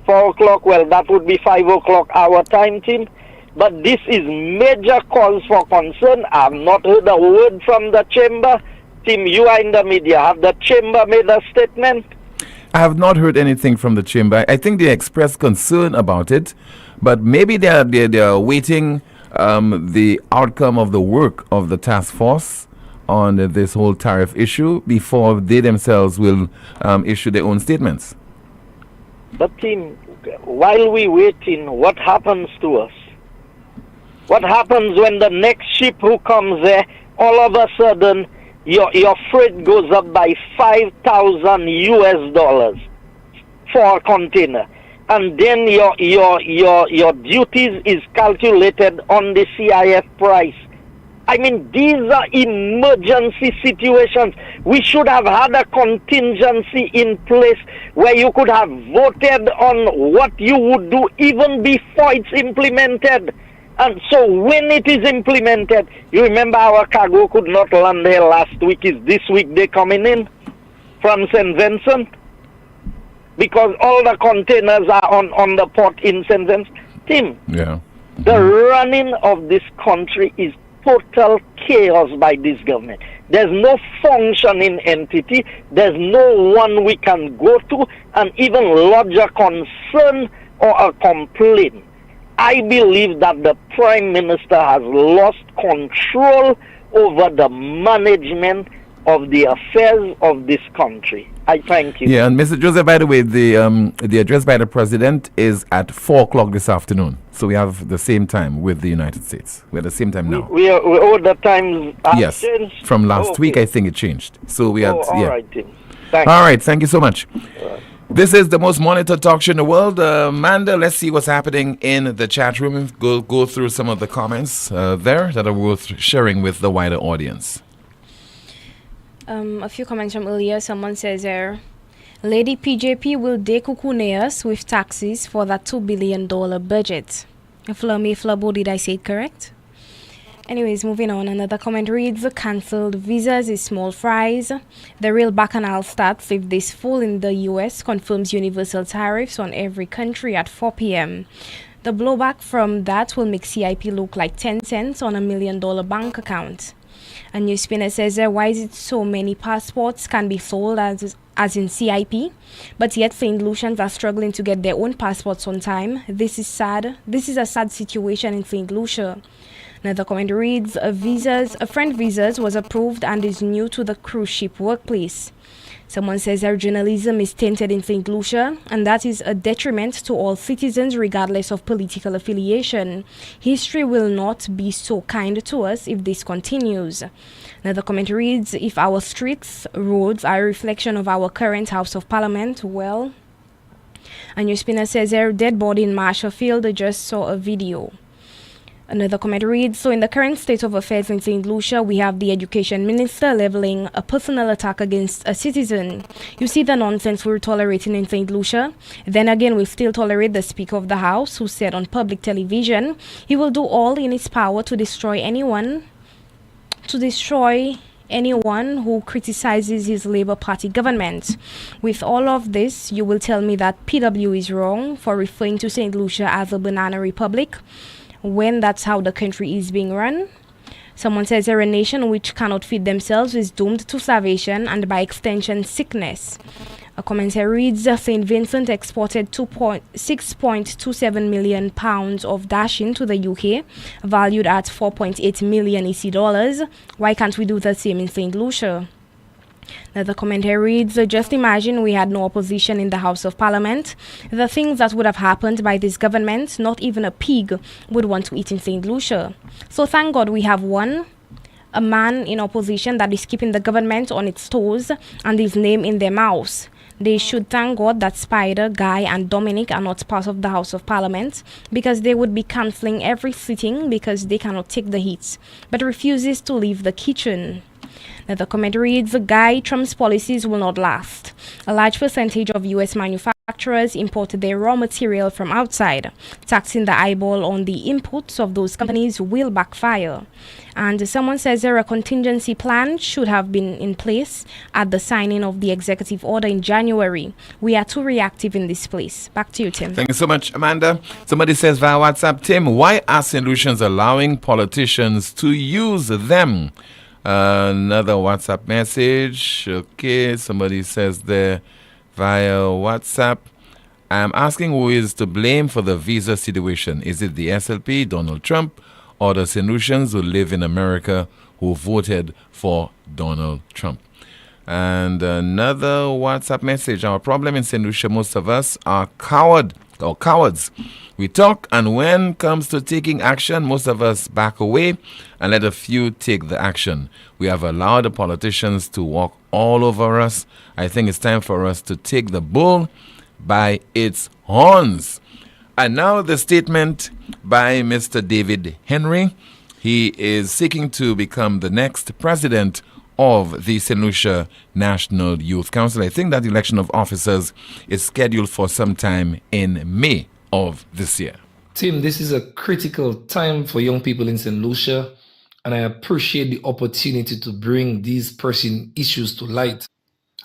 4 o'clock. Well, that would be 5 o'clock our time, Tim. But this is major cause for concern. I have not heard a word from the chamber. Tim, you are in the media. Have the chamber made a statement? I have not heard anything from the chamber. I think they expressed concern about it, but maybe they are waiting the outcome of the work of the task force on this whole tariff issue before they themselves will issue their own statements. But Tim, while we waiting, what happens to us? What happens when the next ship who comes there, all of a sudden, your freight goes up by $5,000 for a container, and then your duties is calculated on the CIF price? I mean, these are emergency situations. We should have had a contingency in place where you could have voted on what you would do even before it's implemented. And so when it is implemented, you remember our cargo could not land there last week. Is this week they coming in from St. Vincent? Because all the containers are on the port in St. Vincent. Tim, yeah. The running of this country is total chaos by this government. There's no functioning entity. There's no one we can go to and even lodge a concern or a complaint. I believe that the Prime Minister has lost control over the management of the affairs of this country. I thank you. Yeah, and Mr. Joseph, by the way, the address by the President is at 4 o'clock this afternoon. So we have the same time with the United States. We're at the same time now. We all the times have yes, changed? from last week I think it changed. So we had, all yeah. right, Tim. Thanks. All right, thank you so much. This is the most monitored talk show in the world. Amanda, let's see what's happening in the chat room. Go through some of the comments there that are worth sharing with the wider audience. A few comments from earlier. Someone says there, Lady PJP will dekukune us with taxes for that $2 billion budget. Flabo, did I say it correct? Anyways, moving on. Another comment reads, cancelled visas is small fries. The real bacchanal starts if this fool in the US confirms universal tariffs on every country at 4 p.m. The blowback from that will make CIP look like 10 cents on $1 million bank account. A NewsSpinner says, why is it so many passports can be sold as in CIP, but yet St. Lucians are struggling to get their own passports on time? This is sad. This is a sad situation in St. Lucia. Another comment reads, a friend visas was approved and is new to the cruise ship workplace. Someone says our journalism is tainted in St. Lucia, and that is a detriment to all citizens regardless of political affiliation. History will not be so kind to us if this continues. Another comment reads, if our streets, roads are a reflection of our current House of Parliament, well... A NewsSpinner says our dead body in Marshallfield just saw a video. Another comment reads, so in the current state of affairs in St. Lucia, we have the education minister leveling a personal attack against a citizen. You see the nonsense we're tolerating in St. Lucia? Then again, we still tolerate the Speaker of the House, who said on public television he will do all in his power to destroy anyone who criticizes his Labour Party government. With all of this, you will tell me that PW is wrong for referring to St. Lucia as a banana republic, when that's how the country is being run. Someone says a nation which cannot feed themselves is doomed to starvation and by extension sickness. A commentator reads, St. Vincent exported £6.27 million of dashing to the UK, valued at 4.8 million EC dollars. Why can't we do the same in St. Lucia? Another commentary reads, just imagine we had no opposition in the House of Parliament. The things that would have happened by this government, not even a pig would want to eat in St. Lucia. So thank God we have a man in opposition that is keeping the government on its toes and his name in their mouths. They should thank God that Spider, Guy and Dominic are not part of the House of Parliament, because they would be cancelling every sitting because they cannot take the heat, but refuses to leave the kitchen. Now the comment reads, Guy, Trump's policies will not last. A large percentage of U.S. manufacturers imported their raw material from outside. Taxing the eyeball on the inputs of those companies will backfire. And someone says there a contingency plan should have been in place at the signing of the executive order in January. We are too reactive in this place. Back to you, Tim. Thank you so much, Amanda. Somebody says via WhatsApp, Tim, why are St. Lucians allowing politicians to use them? Another WhatsApp message. Okay, somebody says there via WhatsApp, I'm asking who is to blame for the visa situation. Is it the SLP, Donald Trump, or the St. Lucians who live in America who voted for Donald Trump? And another WhatsApp message. Our problem in St. Lucia, most of us are cowards. We talk, and when it comes to taking action, most of us back away and let a few take the action. We have allowed the politicians to walk all over us. I think it's time for us to take the bull by its horns. And now the statement by Mr. David Henry. He is seeking to become the next president of the St. Lucia National Youth Council. I think that election of officers is scheduled for some time in May of this year. Tim, this is a critical time for young people in St. Lucia, and I appreciate the opportunity to bring these pressing issues to light.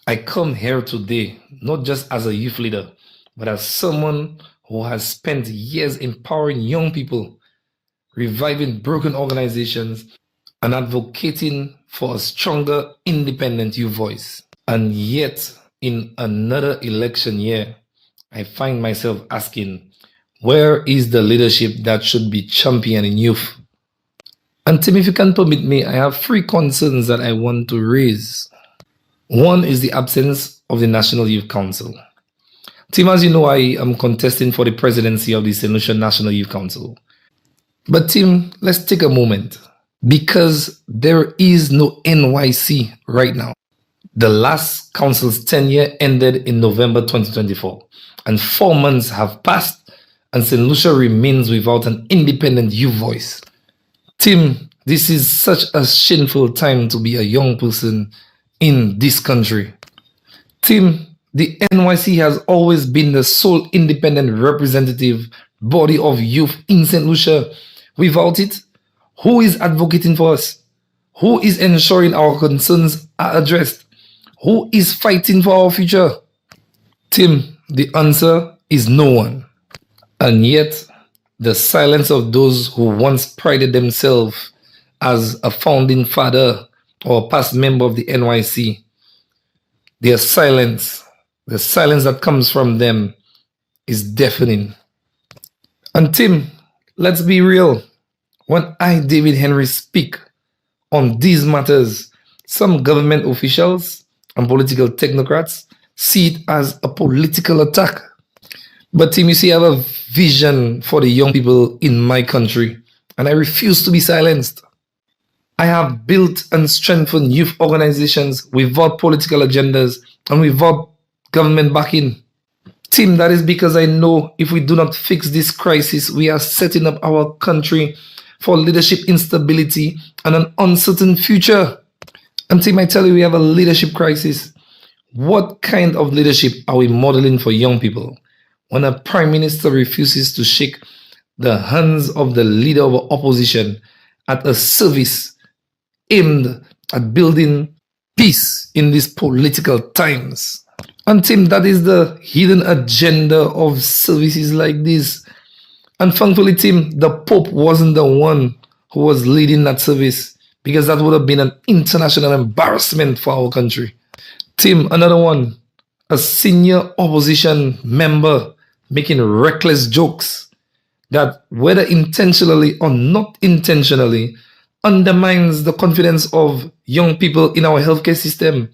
I come here today not just as a youth leader, but as someone who has spent years empowering young people, reviving broken organizations, and advocating for a stronger, independent youth voice. And yet, in another election year, I find myself asking, where is the leadership that should be championing youth? And Tim, if you can permit me, I have 3 concerns that I want to raise. One is the absence of the National Youth Council. Tim, as you know, I am contesting for the presidency of the St. Lucia National Youth Council. But Tim, let's take a moment, because there is no NYC right now. The last council's tenure ended in November 2024, and 4 months have passed, and St. Lucia remains without an independent youth voice. Tim, this is such a shameful time to be a young person in this country. Tim, the NYC has always been the sole independent representative body of youth in St. Lucia. Without it, who is advocating for us? Who is ensuring our concerns are addressed? Who is fighting for our future? Tim, the answer is no one. And yet, the silence of those who once prided themselves as a founding father or past member of the NYC, their silence, the silence that comes from them, is deafening. And Tim, let's be real. When I, David Henry, speak on these matters, some government officials and political technocrats see it as a political attack. But Tim, you see, I have a vision for the young people in my country, and I refuse to be silenced. I have built and strengthened youth organizations without political agendas and without government backing. Tim, that is because I know if we do not fix this crisis, we are setting up our country for leadership instability and an uncertain future. And Tim, I tell you, we have a leadership crisis. What kind of leadership are we modeling for young people when a prime minister refuses to shake the hands of the leader of opposition at a service aimed at building peace in these political times? And Tim, that is the hidden agenda of services like this. And thankfully, Tim, the Pope wasn't the one who was leading that service, because that would have been an international embarrassment for our country. Tim, another one, a senior opposition member making reckless jokes that, whether intentionally or not intentionally, undermines the confidence of young people in our healthcare system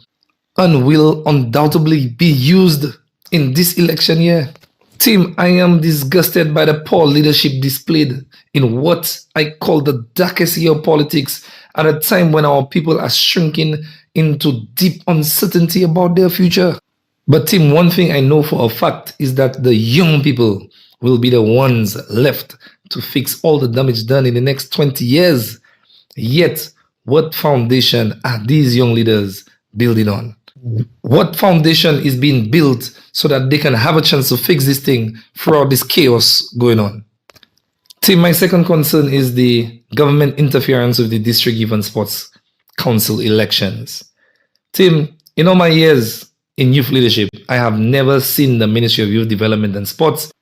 and will undoubtedly be used in this election year. Tim, I am disgusted by the poor leadership displayed in what I call the darkest year of politics, at a time when our people are shrinking into deep uncertainty about their future. But Tim, one thing I know for a fact is that the young people will be the ones left to fix all the damage done in the next 20 years. Yet, what foundation are these young leaders building on? What foundation is being built so that they can have a chance to fix this thing throughout this chaos going on? Tim, my second concern is the government interference with the District Youth and Sports Council elections. Tim, in all my years in youth leadership, I have never seen the Ministry of Youth Development and Sports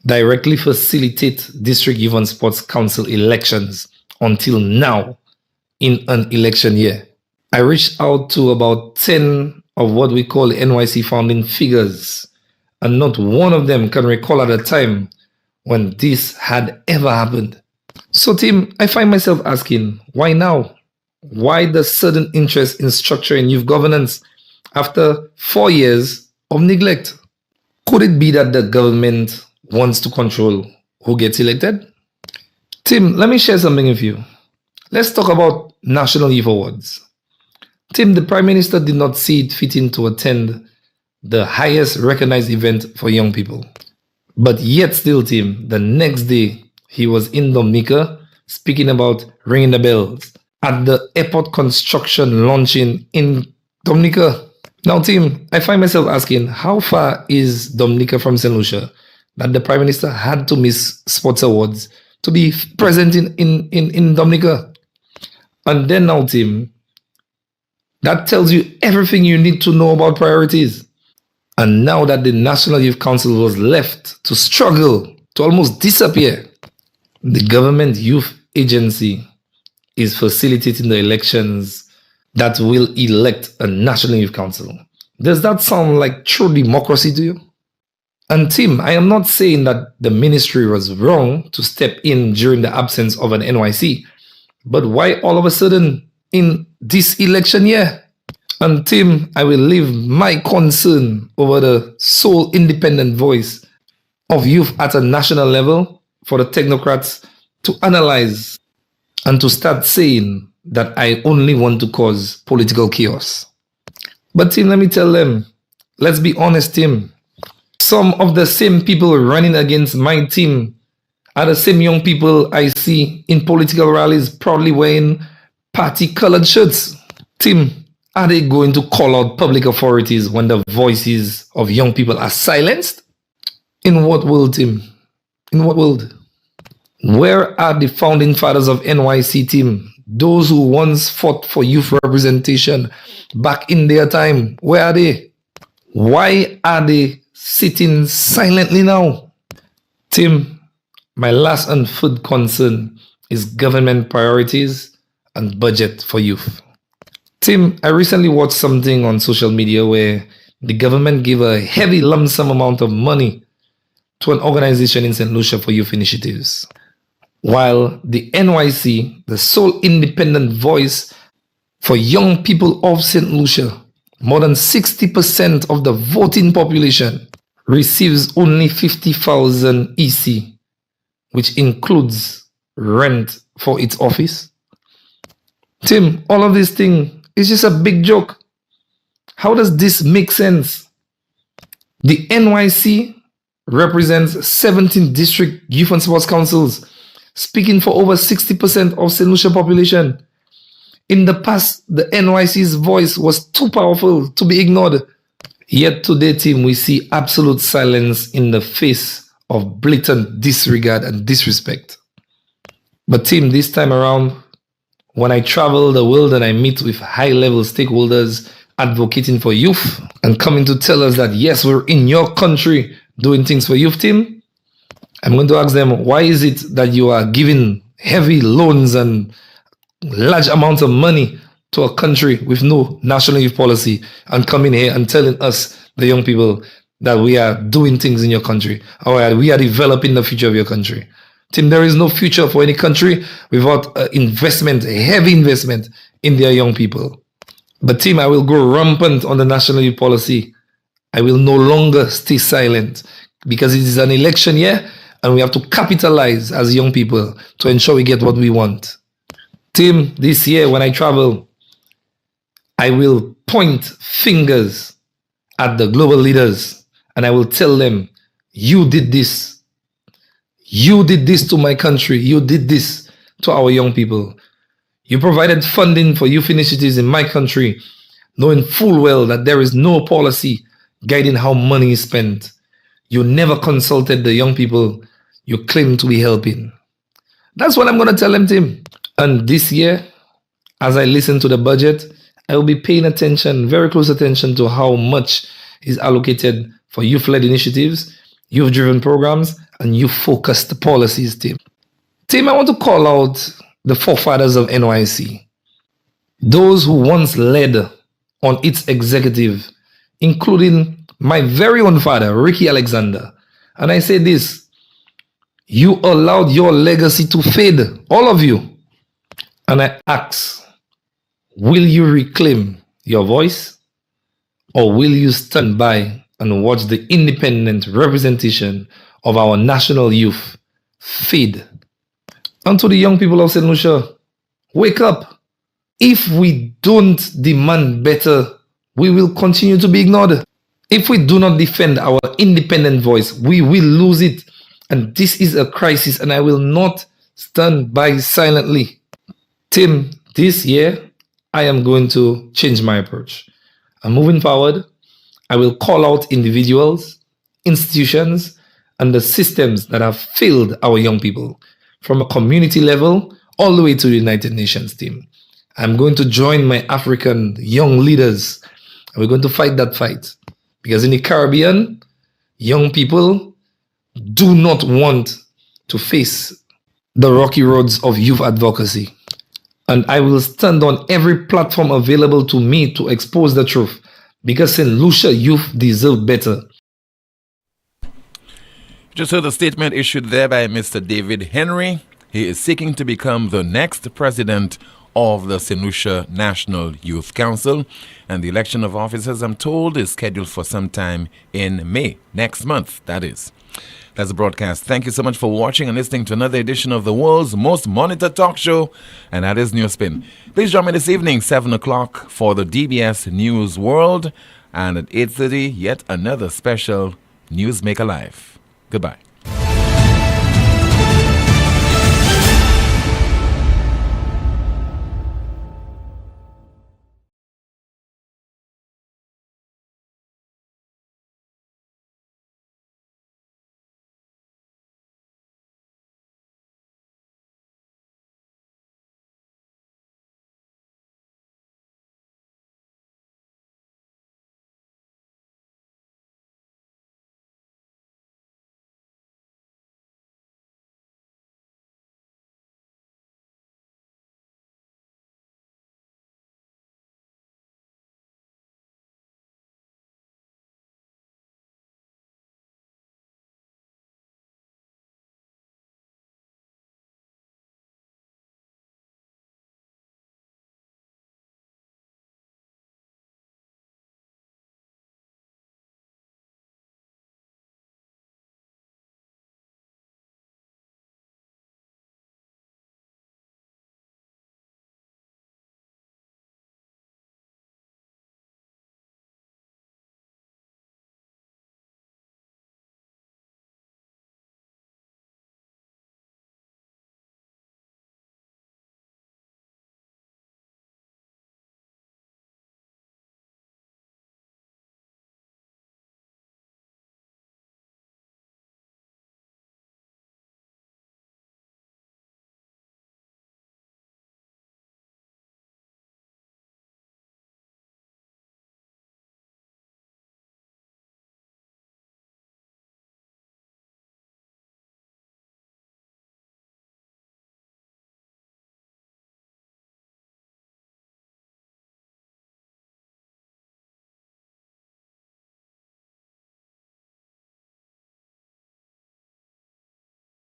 directly facilitate District Youth and Sports Council elections until now in an election year. I reached out to about 10 of what we call NYC founding figures, and not one of them can recall at a time when this had ever happened. So Tim, I find myself asking, why now? Why the sudden interest in structuring youth governance after 4 years of neglect? Could it be that the government wants to control who gets elected? Tim, let me share something with you. Let's talk about National Youth Awards. Tim, the Prime Minister did not see it fitting to attend the highest recognized event for young people. But yet still, Tim, the next day, he was in Dominica speaking about ringing the bells at the airport construction launching in Dominica. Now, Tim, I find myself asking, how far is Dominica from St. Lucia that the Prime Minister had to miss sports awards to be present in Dominica? And then now, Tim, that tells you everything you need to know about priorities. And now that the National Youth Council was left to struggle, to almost disappear, the government youth agency is facilitating the elections that will elect a National Youth Council. Does that sound like true democracy to you? And Tim, I am not saying that the ministry was wrong to step in during the absence of an NYC, but why all of a sudden in this election year? And Tim, I will leave my concern over the sole independent voice of youth at a national level for the technocrats to analyze and to start saying that I only want to cause political chaos. But Tim, let me tell them, let's be honest, Tim. Some of the same people running against my team are the same young people I see in political rallies proudly wearing party-colored shirts. Tim, are they going to call out public authorities when the voices of young people are silenced? In what world, Tim? In what world? Where are the founding fathers of NYC, Tim? Those who once fought for youth representation back in their time. Where are they? Why are they sitting silently now? Tim, my last and third concern is government priorities and budget for youth. Tim, I recently watched something on social media where the government gave a heavy lump sum amount of money to an organization in St. Lucia for youth initiatives, while the NYC, the sole independent voice for young people of St. Lucia, more than 60% of the voting population, receives only 50,000 EC, which includes rent for its office. Tim, all of this thing is just a big joke. How does this make sense? The NYC represents 17 district youth and sports councils speaking for over 60% of St. Lucia population. In the past, the NYC's voice was too powerful to be ignored. Yet today, team, we see absolute silence in the face of blatant disregard and disrespect. But team, this time around, when I travel the world and I meet with high-level stakeholders advocating for youth and coming to tell us that, yes, we're in your country doing things for youth, team, I'm going to ask them, why is it that you are giving heavy loans and large amounts of money to a country with no national youth policy and coming here and telling us, the young people, that we are doing things in your country, or we are developing the future of your country? Tim, there is no future for any country without investment, heavy investment in their young people. But Tim, I will go rampant on the national youth policy. I will no longer stay silent because it is an election year and we have to capitalize as young people to ensure we get what we want. Tim, this year when I travel, I will point fingers at the global leaders and I will tell them, you did this. You did this to my country. You did this to our young people. You provided funding for youth initiatives in my country, knowing full well that there is no policy guiding how money is spent. You never consulted the young people you claim to be helping. That's what I'm going to tell them, Tim. And this year, as I listen to the budget, I will be paying attention, very close attention to how much is allocated for youth-led initiatives, youth-driven programs, and youth-focused policies, Tim. Tim, I want to call out the forefathers of NYC, those who once led on its executive, including my very own father, Ricky Alexander. And I say this, you allowed your legacy to fade, all of you. And I ask, will you reclaim your voice, or will you stand by and watch the independent representation of our national youth fade? And to the young people of St. Lucia, wake up. If we don't demand better, we will continue to be ignored. If we do not defend our independent voice, we will lose it. And this is a crisis, and I will not stand by silently. Tim, this year, I am going to change my approach. And moving forward, I will call out individuals, institutions, and the systems that have failed our young people from a community level all the way to the United Nations, team. I'm going to join my African young leaders, and we're going to fight that fight. Because in the Caribbean, young people do not want to face the rocky roads of youth advocacy. And I will stand on every platform available to me to expose the truth, because St. Lucia youth deserve better. Just heard the statement issued there by Mr. David Henry. He is seeking to become the next president of the St. Lucia National Youth Council. And the election of officers, I'm told, is scheduled for sometime in May, next month, that is. That's the broadcast. Thank you so much for watching and listening to another edition of the world's most monitored talk show, and that is NewsSpin. Please join me this evening, 7 o'clock, for the DBS News World, and at 8:30, yet another special Newsmaker Live. Goodbye.